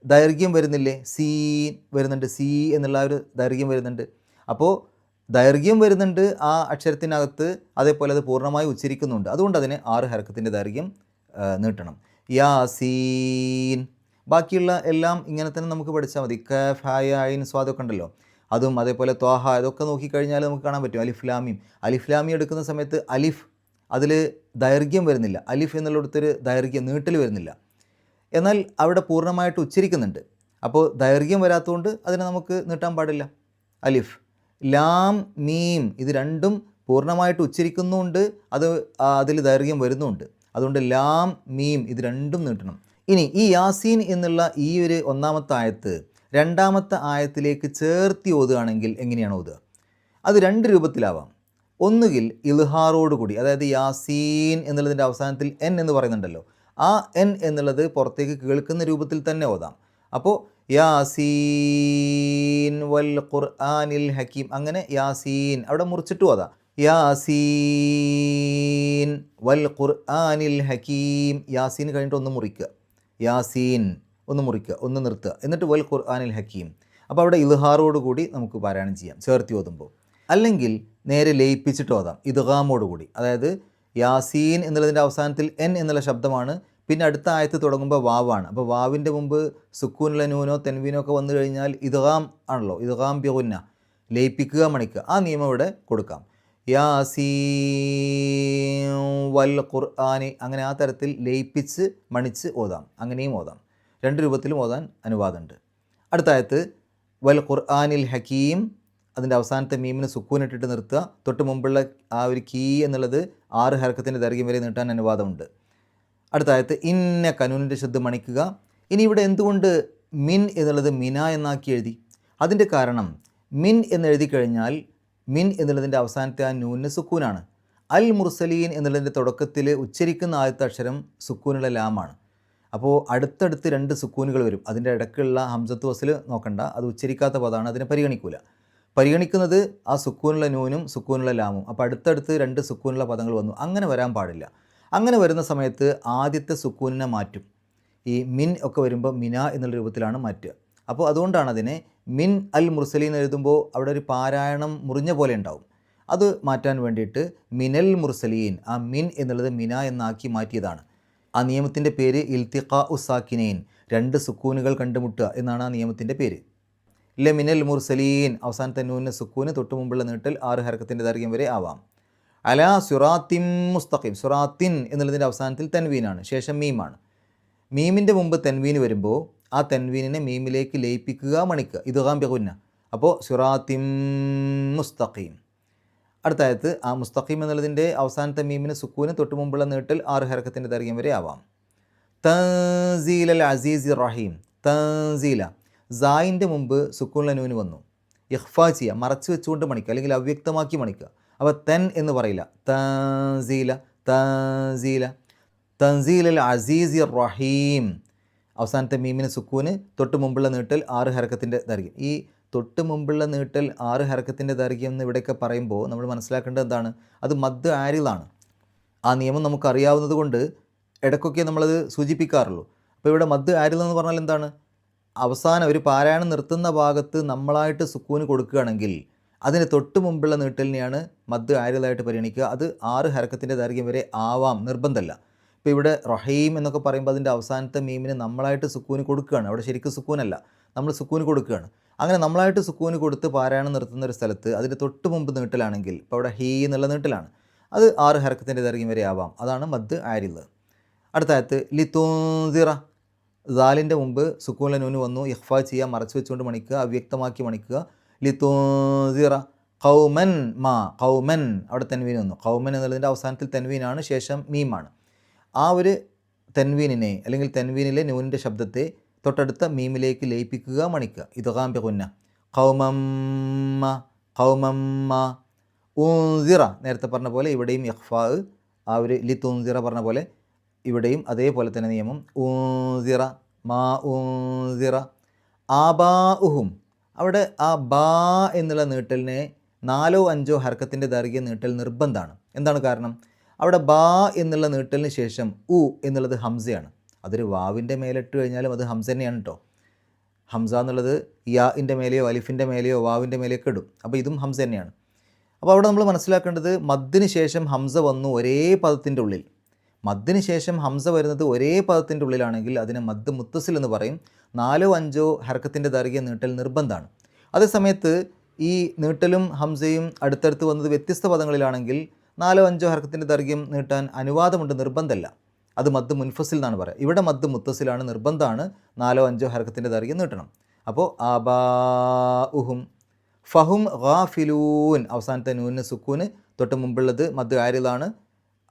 ദൈർഘ്യം വരുന്നില്ലേ? സീൻ വരുന്നുണ്ട്, സീ എന്നുള്ള ഒരു ദൈർഘ്യം വരുന്നുണ്ട്. അപ്പോൾ ദൈർഘ്യം വരുന്നുണ്ട് ആ അക്ഷരത്തിനകത്ത്, അതേപോലെ അത് പൂർണ്ണമായി ഉച്ചരിക്കുന്നുണ്ട്. അതുകൊണ്ട് അതിന് 6 ഹർക്കത്തിൻ്റെ ദൈർഘ്യം നീട്ടണം. യാസീൻ. ബാക്കിയുള്ള എല്ലാം ഇങ്ങനെ തന്നെ നമുക്ക് പഠിച്ചാൽ മതി. കഫ്, ഹായ, ഐൻ, സ്വാദൊക്കെ ഉണ്ടല്ലോ, അതും അതേപോലെ ത്വാഹ, ഇതൊക്കെ നോക്കിക്കഴിഞ്ഞാൽ നമുക്ക് കാണാൻ പറ്റും. അലിഫ്ലാമീം എടുക്കുന്ന സമയത്ത് അലിഫ് അതിൽ ദൈർഘ്യം വരുന്നില്ല, അലിഫ് എന്നുള്ളിടത്തൊരു ദൈർഘ്യം നീട്ടൽ വരുന്നില്ല. എന്നാൽ അവിടെ പൂർണ്ണമായിട്ട് ഉച്ചരിക്കുന്നുണ്ട്. അപ്പോൾ ദൈർഘ്യം വരാത്തതുകൊണ്ട് അതിനെ നമുക്ക് നീട്ടാൻ പാടില്ല. അലിഫ്, ലാം, മീം ഇത് രണ്ടും പൂർണ്ണമായിട്ട് ഉച്ചരിക്കുന്നുണ്ട്, അതിൽ ദൈർഘ്യം വരുന്നുണ്ട്. അതുകൊണ്ട് ലാം, മീം ഇത് രണ്ടും നീട്ടണം. ഇനി ഈ യാസീൻ എന്നുള്ള ഈ ഒരു 1-ാമത്തെ ആയത്ത് 2-ാമത്തെ ആയത്തിലേക്ക് ചേർത്തി ഓതുകയാണെങ്കിൽ എങ്ങനെയാണ് ഓതുക? അത് 2 രൂപത്തിലാവാം. ഒന്നുകിൽ ഇൽഹാറോടുകൂടി, അതായത് യാസീൻ എന്നുള്ളതിൻ്റെ അവസാനത്തിൽ എൻ എന്ന് പറയുന്നുണ്ടല്ലോ, ആ എൻ എന്നുള്ളത് പുറത്തേക്ക് കേൾക്കുന്ന രൂപത്തിൽ തന്നെ ഓതാം. അപ്പോൾ യാസീൻ വൽ ഖുർആനിൽ ഹക്കീം, അങ്ങനെ യാസീൻ അവിടെ മുറിച്ചിട്ട് ഓതാം. യാസീൻ വൽ ഖുർആനിൽ ഹക്കീം, യാസീൻ കഴിഞ്ഞിട്ട് ഒന്ന് മുറിക്കുക, യാസീൻ ഒന്ന് മുറിക്കുക, ഒന്ന് നിർത്തുക, എന്നിട്ട് വൽ ഖുർആനിൽ ഹക്കീം. അപ്പോൾ അവിടെ ഇൽഹാറോടുകൂടി നമുക്ക് പാരായണം ചെയ്യാം ചേർത്തി ഓതുമ്പോൾ. അല്ലെങ്കിൽ നേരെ ലയിപ്പിച്ചിട്ട് ഓതാം ഇദ്ഗാമോടുകൂടി, അതായത് യാസീൻ എന്നുള്ളതിൻ്റെ അവസാനത്തിൽ എൻ എന്നുള്ള ശബ്ദമാണ്, പിന്നെ അടുത്ത ആയത്ത് തുടങ്ങുമ്പോൾ വാവാണ്. അപ്പോൾ വാവിൻ്റെ മുമ്പ് സുക്കൂനുള്ള നൂനോ തെൻവീനോ ഒക്കെ വന്നു കഴിഞ്ഞാൽ ഇദ്ഗാം ആണല്ലോ, ഇദ്ഗാം ബിഗുന്ന, ലയിപ്പിക്കുക, മണിക്കുക. ആ നിയമം ഇവിടെ കൊടുക്കാം. യാസീൻ വൽ ഖുർആനി, അങ്ങനെ ആ തരത്തിൽ ലയിപ്പിച്ച് മണിച്ച് ഓതാം, അങ്ങനെയും ഓതാം. 2 രൂപത്തിലും ഓതാൻ അനുവാദമുണ്ട്. അടുത്ത ആയത്ത് വൽ ഖുർആനിൽ ഹക്കീം, അതിൻ്റെ അവസാനത്തെ മീമിന് സുക്കൂനിട്ടിട്ട് നിർത്തുക. തൊട്ട് മുമ്പുള്ള ആ ഒരു കീ എന്നുള്ളത് 6 ഹർക്കത്തിൻ്റെ ദൈർഘ്യം വരെ നീട്ടാൻ അനുവാദമുണ്ട്. അടുത്ത ആയത്ത് ഇന്ന കനൂനിൻ്റെ ശബ്ദം മണിക്കുക. ഇനി ഇവിടെ എന്തുകൊണ്ട് മിൻ എന്നുള്ളത് മിന എന്നാക്കി എഴുതി? അതിൻ്റെ കാരണം മിൻ എന്നെഴുതി കഴിഞ്ഞാൽ മിൻ എന്നുള്ളതിൻ്റെ അവസാനത്തെ ആ നൂനിന് സുക്കൂനാണ്. അൽ മുർസലീൻ എന്നുള്ളതിൻ്റെ തുടക്കത്തിൽ ഉച്ചരിക്കുന്ന ആദ്യത്തെ അക്ഷരം സുക്കൂനുള്ള ലാമാണ്. അപ്പോൾ അടുത്തടുത്ത് 2 സുക്കൂനുകൾ വരും. അതിൻ്റെ ഇടയ്ക്കുള്ള ഹംസത്ത് വസ്ൽ നോക്കണ്ട, അത് ഉച്ചരിക്കാത്ത പദമാണ്, അതിനെ പരിഗണിക്കുന്നത് ആ സുക്കൂനുള്ള നൂനും സുക്കൂനുള്ള ലാമും. അപ്പോൾ അടുത്തടുത്ത് 2 സുക്കൂനുള്ള പദങ്ങൾ വന്നു. അങ്ങനെ വരാൻ പാടില്ല. അങ്ങനെ വരുന്ന സമയത്ത് ആദ്യത്തെ സുക്കൂനിനെ മാറ്റും. ഈ മിൻ ഒക്കെ വരുമ്പോൾ മിന എന്നുള്ള രൂപത്തിലാണ് മാറ്റുക. അപ്പോൾ അതുകൊണ്ടാണ് അതിനെ മിൻ അൽ മുർസലീൻ എഴുതുമ്പോൾ അവിടെ ഒരു പാരായണം മുറിഞ്ഞ പോലെ ഉണ്ടാവും. അത് മാറ്റാൻ വേണ്ടിയിട്ട് മിനൽ മുർസലീൻ, ആ മിൻ എന്നുള്ളത് മിന എന്നാക്കി മാറ്റിയതാണ്. ആ നിയമത്തിൻ്റെ പേര് ഇൽത്തിഖാ ഉസാക്കിനൈൻ, 2 സുക്കൂനുകൾ കണ്ടുമുട്ടുക എന്നാണ് ആ നിയമത്തിൻ്റെ പേര്. മിനൽ മുർസലീൻ, അവസാനത്തെ നൂനിന് സുക്കൂന്, തൊട്ട് മുമ്പുള്ള നീട്ടൽ 6 ഹർക്കത്തിൻ്റെ ദൈർഘ്യം വരെ ആവാം. അലാ സിറാത്തിൻ മുസ്തഖീം, സിറാത്തിൻ എന്നുള്ളതിൻ്റെ അവസാനത്തിൽ തൻവീനാണ്, ശേഷം മീമാണ്. മീമിൻ്റെ മുമ്പ് തൻവീന് വരുമ്പോൾ ആ തൻവീനിനെ മീമിലേക്ക് ലയിപ്പിക്കുക, മണിക്കുക, ഇദ്ഗാം ബിഗുന്ന. അപ്പോൾ സിറാത്തിൻ മുസ്തഖീം. അടുത്ത ആയത്ത് ആ മുസ്തഖീം എന്നുള്ളതിൻ്റെ അവസാനത്തെ മീമിന് സുക്കൂന്, തൊട്ട് മുമ്പുള്ള നീട്ടൽ 6 ഹർക്കത്തിൻ്റെ ദൈർഘ്യം വരെ ആവാം. തൻസീൽ അൽ അസീസ് റഹീം, തൻസീല, സായിൻ്റെ മുമ്പ് സുക്കൂനുള്ള നൂന് വന്നു, ഇഖ്ഫാ ചെയ്യുക, മറച്ചു വെച്ചുകൊണ്ട് മണിക്കുക, അല്ലെങ്കിൽ അവ്യക്തമാക്കി മണിക്കുക. അപ്പോൾ തെൻ എന്ന് പറയില്ല, തൻസീല, തൻസീല, തൻസീൽ അൽ അസീസ് റഹീം. അവസാനത്തെ മീമിന് സുക്കൂന്, തൊട്ട് മുമ്പുള്ള നീട്ടൽ 6 ഹർക്കത്തിൻ്റെ ദൈർഘ്യം. ഈ തൊട്ട് മുമ്പുള്ള നീട്ടൽ 6 ഹർക്കത്തിൻ്റെ ദൈർഘ്യം എന്ന് ഇവിടെയൊക്കെ പറയുമ്പോൾ നമ്മൾ മനസ്സിലാക്കേണ്ടത് എന്താണ്? അത് മദ് ആരിലാണ്. ആ നിയമം നമുക്കറിയാവുന്നത് കൊണ്ട് ഇടയ്ക്കൊക്കെ നമ്മളത് സൂചിപ്പിക്കാറുള്ളൂ. അപ്പോൾ ഇവിടെ മദ് ആരിൽ എന്ന് പറഞ്ഞാൽ എന്താണ്? അവസാനം ഒരു പാരായണം നിർത്തുന്ന ഭാഗത്ത് നമ്മളായിട്ട് സുക്കൂന് കൊടുക്കുകയാണെങ്കിൽ അതിന് തൊട്ട് മുമ്പുള്ള നീട്ടലിനെയാണ് മദ് ആരിലായിട്ട് പരിഗണിക്കുക. അത് 6 ഹർക്കത്തിൻ്റെ ദൈർഘ്യം വരെ ആവാം, നിർബന്ധമല്ല. ഇപ്പോൾ ഇവിടെ റഹീം എന്നൊക്കെ പറയുമ്പോൾ അതിൻ്റെ അവസാനത്തെ മീമിന് നമ്മളായിട്ട് സുക്കൂന് കൊടുക്കുകയാണ്. അവിടെ ശരിക്കും സുക്കൂനല്ല, നമ്മൾ സുക്കൂന് കൊടുക്കുകയാണ്. അങ്ങനെ നമ്മളായിട്ട് സുക്കൂന് കൊടുത്ത് പാരായണം നിർത്തുന്ന ഒരു സ്ഥലത്ത് അതിൻ്റെ തൊട്ട് മുമ്പ് നീട്ടലാണെങ്കിൽ, ഇപ്പോൾ അവിടെ ഹീ എന്നുള്ള നീട്ടലാണ്, അത് 6 ഹർക്കത്തിൻ്റെ ദൈർഘ്യം വരെ ആവാം. അതാണ് മദ് ആരിൽ. അടുത്ത ആയത്ത് ലിതുൻസിറ, ദാലിൻ്റെ മുമ്പ് സുക്കൂനിലെ നൂന് വന്നു, ഇഖ്ഫാ ചെയ്യുക, മറച്ചു വെച്ചുകൊണ്ട് മണിക്കുക, അവ്യക്തമാക്കി മണിക്കുക. ലിതുൻസിറ ഖൗമൻ മാ, ഖൗമൻ അവിടെ തൻവീൻ വന്നു, ഖൗമൻ എന്നുള്ളതിൻ്റെ അവസാനത്തിൽ തൻവീനാണ്, ശേഷം മീമാണ്. ആ ഒരു തൻവീനിനെ അല്ലെങ്കിൽ തൻവീനിലെ നൂനിൻ്റെ ശബ്ദത്തെ തൊട്ടടുത്ത മീമിലേക്ക് ലയിപ്പിക്കുക, മണിക്കുക, ഇദ്ഗാം ബിഗുന്ന. ഖൗമമ്മ, ഖൗമമ്മ. ഉൻസിറ, നേരത്തെ പറഞ്ഞ പോലെ ഇവിടെയും ഇഖ്ഫാ, ആ ഒരു ലിതുൻസിറ പറഞ്ഞ പോലെ ഇവിടെയും അതേപോലെ തന്നെ നിയമം. ഉൻസിറ, മാ ഉൻസിറ. ആബാഉഹും, അവിടെ ആ ബാ എന്നുള്ള നീട്ടലിനെ 4-5 ഹർക്കത്തിൻ്റെ ദൈർഘ്യം നീട്ടൽ നിർബന്ധമാണ്. എന്താണ് കാരണം? അവിടെ ബാ എന്നുള്ള നീട്ടലിന് ശേഷം ഉ എന്നുള്ളത് ഹംസയാണ്. അതൊരു വാവിൻ്റെ മേലിട്ട് കഴിഞ്ഞാലും അത് ഹംസ തന്നെയാണ് കേട്ടോ. ഹംസ എന്നുള്ളത് യാഇൻ്റെ മേലെയോ അലിഫിൻ്റെ മേലെയോ വാവിൻ്റെ മേലെയൊക്കെ ഇടും. അപ്പോൾ ഇതും ഹംസ തന്നെയാണ്. അപ്പോൾ അവിടെ നമ്മൾ മനസ്സിലാക്കേണ്ടത് മദ്ദിന് ശേഷം ഹംസ വന്നു ഒരേ പദത്തിൻ്റെ ഉള്ളിൽ. മദ്ദിന് ശേഷം ഹംസ വരുന്നത് ഒരേ പദത്തിൻ്റെ ഉള്ളിലാണെങ്കിൽ അതിനെ മദ് മുത്തസിൽ എന്ന് പറയും. 4-5 ഹർക്കത്തിൻ്റെ ദൈർഘ്യം നീട്ടൽ നിർബന്ധമാണ്. അതേസമയത്ത് ഈ നീട്ടലും ഹംസയും അടുത്തടുത്ത് വന്നത് വ്യത്യസ്ത പദങ്ങളിലാണെങ്കിൽ 4-5 ഹർക്കത്തിൻ്റെ ദൈർഘ്യം നീട്ടാൻ അനുവാദമുണ്ട്, നിർബന്ധമല്ല. അത് മദ് മുൻഫസിൽ എന്നാണ് പറയുക. ഇവിടെ മദ് മുത്തസിലാണ്, നിർബന്ധമാണ് 4-5 ഹർക്കത്തിൻ്റെ ദൈർഘ്യം നീട്ടണം. അപ്പോൾ ആബാഉഹും, ഫഹും ഗാഫിലൂൻ, അവസാനത്തെ നൂനിന് സുക്കൂന്, തൊട്ട് മുമ്പുള്ളത് മദ് ആരിലാണ്,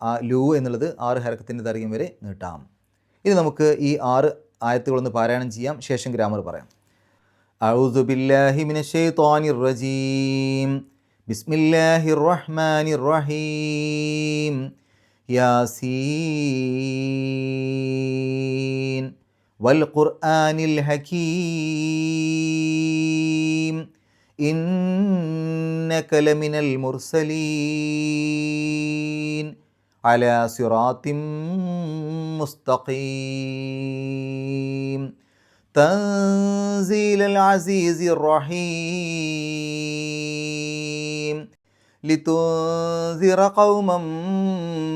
ആ ലൂ എന്നുള്ളത് 6 ഹർക്കത്തിൻ്റെ ദൈർഘ്യം വരെ നീട്ടാം. ഇനി നമുക്ക് ഈ 6 ആയത്തുകളൊന്ന് പാരായണം ചെയ്യാം, ശേഷം ഗ്രാമർ പറയാം. അഊദു ബില്ലാഹി മിനശ് ശൈത്വാനിർ റജീം, ബിസ്മില്ലാഹിർ റഹ്മാനിർ റഹീം, യാസീൻ വൽ ഖുർആനിൽ ഹകീം, ഇന്നക ലമിനൽ മുർസലീൻ അലാ സിറാത്തിൻ മുസ്തഖീം, തൻസീലൽ അസീസിർ റഹീം, ലിതുൻസിറ ഖൗമൻ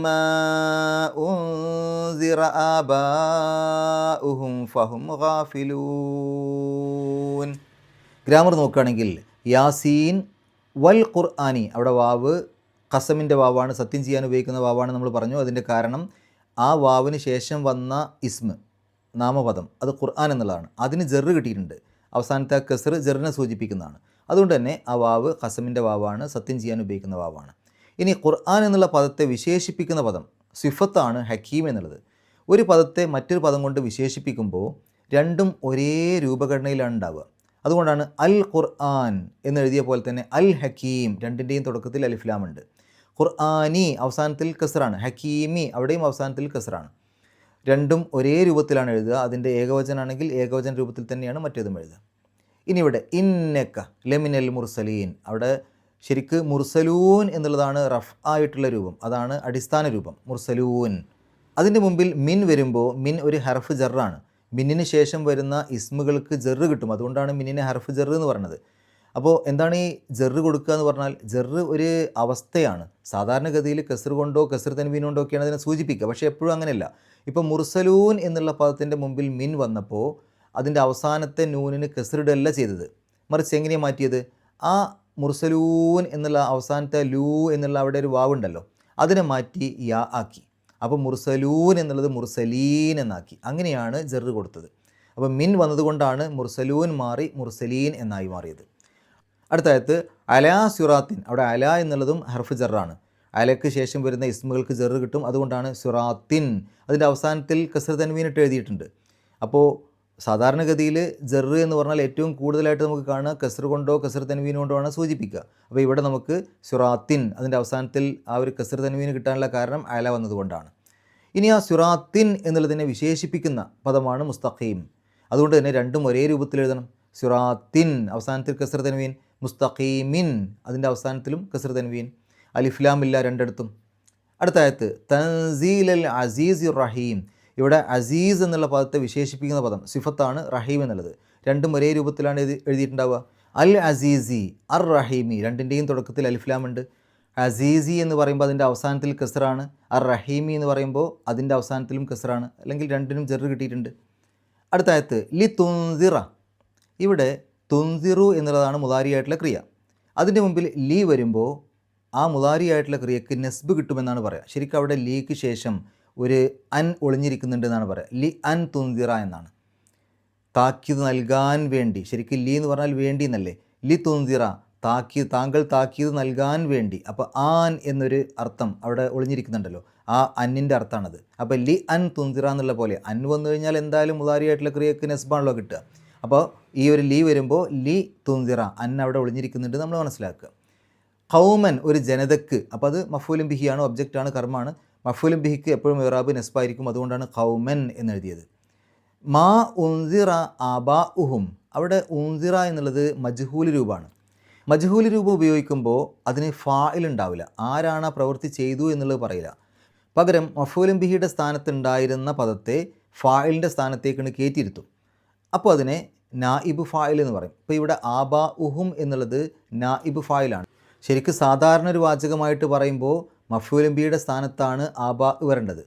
മാ ഉൻസിറ ആബാഉഹും ഫഹും ഗാഫിലൂൻ. ഗ്രാമർ നോക്കുകയാണെങ്കിൽ യാസീൻ വൽ ഖുർആനി, അവിടെ വാവ് ഖസമിൻ്റെ വാവാണ്, സത്യം ചെയ്യാൻ ഉപയോഗിക്കുന്ന വാവാണ് നമ്മൾ പറഞ്ഞു. അതിൻ്റെ കാരണം ആ വാവിന് ശേഷം വന്ന ഇസ്മ്, നാമപദം, അത് ഖുർആൻ എന്നുള്ളതാണ്. അതിന് ജെറ് കിട്ടിയിട്ടുണ്ട്, അവസാനത്തെ ആ കസ്ർ ജെറിനെ സൂചിപ്പിക്കുന്നതാണ്. അതുകൊണ്ട് തന്നെ ആ വാവ് ഖസമിൻ്റെ വാവാണ്, സത്യം ചെയ്യാൻ ഉപയോഗിക്കുന്ന വാവാണ്. ഇനി ഖുർആൻ എന്നുള്ള പദത്തെ വിശേഷിപ്പിക്കുന്ന പദം സിഫത്താണ് ഹക്കീം എന്നുള്ളത്. ഒരു പദത്തെ മറ്റൊരു പദം കൊണ്ട് വിശേഷിപ്പിക്കുമ്പോൾ രണ്ടും ഒരേ രൂപഘടനയിലാണ് ഉണ്ടാവുക. അതുകൊണ്ടാണ് അൽ ഖുർആൻ എന്നെഴുതിയ പോലെ തന്നെ അൽ ഹക്കീം, രണ്ടിൻ്റെയും തുടക്കത്തിൽ അലിഫ്ലാമുണ്ട്. ഖുർആനി അവസാനത്തിൽ കസ്റാണ്, ഹക്കീമി അവിടെയും അവസാനത്തിൽ കസ്റാണ്. രണ്ടും ഒരേ രൂപത്തിലാണ് എഴുതുക. അതിൻ്റെ ഏകവചനാണെങ്കിൽ ഏകവചന രൂപത്തിൽ തന്നെയാണ് മറ്റേതും എഴുതുക. ഇനി ഇവിടെ ഇന്നക ലമിനൽ മുർസലീൻ, അവിടെ ശരിക്ക് മുർസലൂൻ എന്നുള്ളതാണ് റഫ് ആയിട്ടുള്ള രൂപം, അതാണ് അടിസ്ഥാന രൂപം മുർസലൂൻ. അതിൻ്റെ മുമ്പിൽ മിൻ വരുമ്പോൾ മിൻ ഒരു ഹർഫ് ജറാണ്. മിന്നിന് ശേഷം വരുന്ന ഇസ്മുകൾക്ക് ജറ് കിട്ടും, അതുകൊണ്ടാണ് മിന്നിനെ ഹർഫ് ജറ് എന്ന് പറയുന്നത്. അപ്പോൾ എന്താണ് ഈ ജെറ് കൊടുക്കുക എന്ന് പറഞ്ഞാൽ, ജെറ് ഒരു അവസ്ഥയാണ്. സാധാരണഗതിയിൽ കെസ്ർ കൊണ്ടോ കെസ്ർ തൻവീൻ കൊണ്ടോ ഒക്കെയാണ് അതിനെ സൂചിപ്പിക്കുക. പക്ഷേ എപ്പോഴും അങ്ങനെയല്ല. ഇപ്പോൾ മുർസലൂൻ എന്നുള്ള പദത്തിൻ്റെ മുമ്പിൽ മിൻ വന്നപ്പോൾ അതിൻ്റെ അവസാനത്തെ നൂനിന് കെസ്റിടല്ല ചെയ്തത്, മറിച്ച് എങ്ങനെയാണ് മാറ്റിയത്? ആ മുർസലൂൻ എന്നുള്ള അവസാനത്തെ ലൂ എന്നുള്ള അവിടെ ഒരു വാവുണ്ടല്ലോ, അതിനെ മാറ്റി യാ ആക്കി. അപ്പോൾ മുർസലൂൻ എന്നുള്ളത് മുർസലീൻ എന്നാക്കി. അങ്ങനെയാണ് ജെറ് കൊടുത്തത്. അപ്പോൾ മിൻ വന്നതുകൊണ്ടാണ് മുർസലൂൻ മാറി മുർസലീൻ എന്നായി മാറിയത്. അടുത്തായത് അലാ സിറാത്തിൻ. അവിടെ അല എന്നുള്ളതും ഹർഫ് ജറാണ്. അലയ്ക്ക് ശേഷം വരുന്ന ഇസ്മുകൾക്ക് ജെറ് കിട്ടും. അതുകൊണ്ടാണ് സിറാത്തിൻ. അതിൻ്റെ അവസാനത്തിൽ കസ്ർ തൻവീനിട്ട് എഴുതിയിട്ടുണ്ട്. അപ്പോൾ സാധാരണഗതിയിൽ ജെറ് എന്ന് പറഞ്ഞാൽ ഏറ്റവും കൂടുതലായിട്ട് നമുക്ക് കാണുക കസ്ർ കൊണ്ടോ കസ്ർ തൻവീൻ കൊണ്ടോ ആണ് സൂചിപ്പിക്കുക. അപ്പോൾ ഇവിടെ നമുക്ക് സിറാത്തിൻ അതിൻ്റെ അവസാനത്തിൽ ആ ഒരു കസ്ർ തൻവീൻ കിട്ടാനുള്ള കാരണം അല വന്നതുകൊണ്ടാണ്. ഇനി ആ സിറാത്തിൻ എന്നുള്ളതിനെ വിശേഷിപ്പിക്കുന്ന പദമാണ് മുസ്തഖീം. അതുകൊണ്ട് തന്നെ രണ്ടും ഒരേ രൂപത്തിൽ എഴുതണം. സിറാത്തിൻ അവസാനത്തിൽ കസ്ർ തൻവീൻ, മുസ്തഖീമിൻ അതിൻ്റെ അവസാനത്തിലും കസ്ർ തൻവീൻ. അലിഫ്ലാമില്ല രണ്ടിടത്തും. അടുത്ത ആയത്ത് തൻസീൽ അൽ അസീസ് റഹീം. ഇവിടെ അസീസ് എന്നുള്ള പദത്തെ വിശേഷിപ്പിക്കുന്ന പദം സിഫത്താണ്, റഹീം എന്നുള്ളത്. രണ്ടും ഒരേ രൂപത്തിലാണ് എഴുതിയിട്ടുണ്ടാവുക. അൽ അസീസി അർ റഹീമി, രണ്ടിൻ്റെയും തുടക്കത്തിൽ അലിഫ്ലാം ഉണ്ട്. അസീസി എന്ന് പറയുമ്പോൾ അതിൻ്റെ അവസാനത്തിൽ കസ്റാണ്. അർ റഹീമി എന്ന് പറയുമ്പോൾ അതിൻ്റെ അവസാനത്തിലും കസ്റാണ്. അല്ലെങ്കിൽ രണ്ടിനും ജെറ് കിട്ടിയിട്ടുണ്ട്. അടുത്ത ആയത്ത് ലി തുൻസിറ. ഇവിടെ തുൻസിറു എന്നുള്ളതാണ് മുദാരിയായിട്ടുള്ള ക്രിയ. അതിൻ്റെ മുമ്പിൽ ലീ വരുമ്പോൾ ആ മുദാരിയായിട്ടുള്ള ക്രിയക്ക് നെസ്ബ് കിട്ടുമെന്നാണ് പറയുക. ശരിക്കും അവിടെ ലീക്ക് ശേഷം ഒരു അൻ ഒളിഞ്ഞിരിക്കുന്നുണ്ട് എന്നാണ് പറയുക. ലി അൻ തുൻസിറ എന്നാണ്. താക്കീത് നൽകാൻ വേണ്ടി. ശരിക്കും ലീ എന്ന് പറഞ്ഞാൽ വേണ്ടി എന്നല്ലേ. ലി തുൻസിറ താങ്കൾ താക്കീത് നൽകാൻ വേണ്ടി. അപ്പോൾ ആൻ എന്നൊരു അർത്ഥം അവിടെ ഒളിഞ്ഞിരിക്കുന്നുണ്ടല്ലോ, ആ അന്നിൻ്റെ അർത്ഥമാണത്. അപ്പോൾ ലി അൻ തുൻസിറ എന്നുള്ള പോലെ അൻ വന്നു കഴിഞ്ഞാൽ എന്തായാലും മുദാരിയായിട്ടുള്ള ക്രിയക്ക് നെസ്ബാണല്ലോ കിട്ടുക. അപ്പോൾ ഈ ഒരു ലീ വരുമ്പോൾ ലി തുൻസിറ അൻ അവിടെ ഒളിഞ്ഞിരിക്കുന്നുണ്ട് നമ്മൾ മനസ്സിലാക്കുക. ഖൗമൻ ഒരു ജനതക്ക്. അപ്പോൾ അത് മഫൂലും ബിഹിയാണ്, ഒബ്ജക്റ്റാണ്, കർമ്മമാണ്. മഫൂലും ബിഹിക്ക് എപ്പോഴും ഇറാബ് നെസ്ബായിരിക്കും. അതുകൊണ്ടാണ് ഖൗമൻ എന്നെഴുതിയത്. മാ ഉൻസിറ ആബാഉഹും. അവിടെ ഉൻസിറ എന്നുള്ളത് മജ്ഹൂൽ രൂപമാണ്. മജ്ഹൂൽ രൂപം ഉപയോഗിക്കുമ്പോൾ അതിന് ഫാഇൽ ഉണ്ടാവില്ല. ആരാണ് ആ പ്രവൃത്തി ചെയ്തു എന്നുള്ളത് പറയില്ല. പകരം മഫൂലും ബിഹിയുടെ സ്ഥാനത്തുണ്ടായിരുന്ന പദത്തെ ഫായിലിൻ്റെ സ്ഥാനത്തേക്കാണ് കയറ്റിയിരുത്തും. അപ്പോൾ അതിനെ നായിബ് ഫായിൽ എന്ന് പറയും. ഇപ്പോൾ ഇവിടെ ആബാ ഉഹും എന്നുള്ളത് നായിബ് ഫായിലാണ്. ശരിക്കും സാധാരണ ഒരു വാചകമായിട്ട് പറയുമ്പോൾ മഫൂലും ബിയുടെ സ്ഥാനത്താണ് ആബാ വരേണ്ടത്.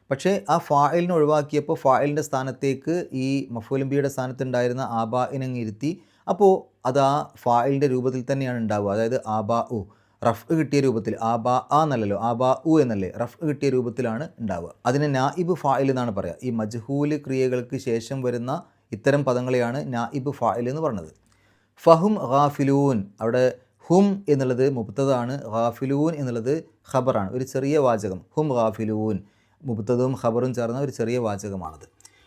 പക്ഷേ ആ ഫായിലിനെ ഒഴിവാക്കിയപ്പോൾ ഫായിലിൻ്റെ സ്ഥാനത്തേക്ക് ഈ മഫൂലും ബിയുടെ സ്ഥാനത്തുണ്ടായിരുന്ന ആബാഇനങ്ങ് ഇരുത്തി. അപ്പോൾ അത് ആ ഫായിലിൻ്റെ രൂപത്തിൽ തന്നെയാണ് ഉണ്ടാവുക. അതായത് ആബാ ഉ റഫ് കിട്ടിയ രൂപത്തിൽ. ആബാ ആ എന്നല്ലല്ലോ, ആബാ ഉ എന്നല്ലേ, റഫ് കിട്ടിയ രൂപത്തിലാണ് ഉണ്ടാവുക. അതിന് നായിബ് ഫായിൽ എന്നാണ് പറയുക. ഈ മജ്ഹൂൽ ക്രിയകൾക്ക് ശേഷം വരുന്ന ഇത്തരം പദങ്ങളെയാണ് നായിബ് ഫായിൽ എന്ന് പറഞ്ഞത്. ഫഹും ഗാഫിലൂൻ. അവിടെ ഹും എന്നുള്ളത് മുബ്തദാണ്, ഗാഫിലൂൻ എന്നുള്ളത് ഖബറാണ്. ഒരു ചെറിയ വാചകം. ഹും ഗാഫിലൂൻ മുബ്തദും ഖബറും ചേർന്ന ഒരു ചെറിയ വാചകമാണത്.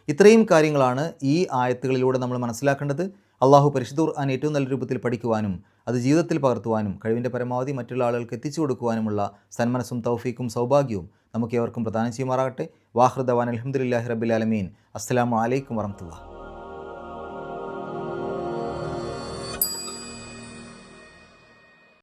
ഇത്രയും കാര്യങ്ങളാണ് ഈ ആയത്തുകളിലൂടെ നമ്മൾ മനസ്സിലാക്കേണ്ടത്. അള്ളാഹു പരിശുദ്ധ ഖുർആൻ ഏറ്റവും നല്ല രൂപത്തിൽ പഠിക്കുവാനും അത് ജീവിതത്തിൽ പകർത്തുവാനും കഴിവിൻ്റെ പരമാവധി മറ്റുള്ള ആളുകൾക്ക് എത്തിച്ചു കൊടുക്കുവാനുമുള്ള സന്മനസ്സും തൗഫീക്കും സൗഭാഗ്യവും നമുക്ക് ഏവർക്കും പ്രദാനം ചെയ്യുമാറാകട്ടെ. വാഹൃദവാൻ അൽഹംദുലില്ലാഹി റബ്ബിൽ ആലമീൻ. അസ്സലാമു അലൈക്കും വറഹ്മത്തുള്ളാഹി.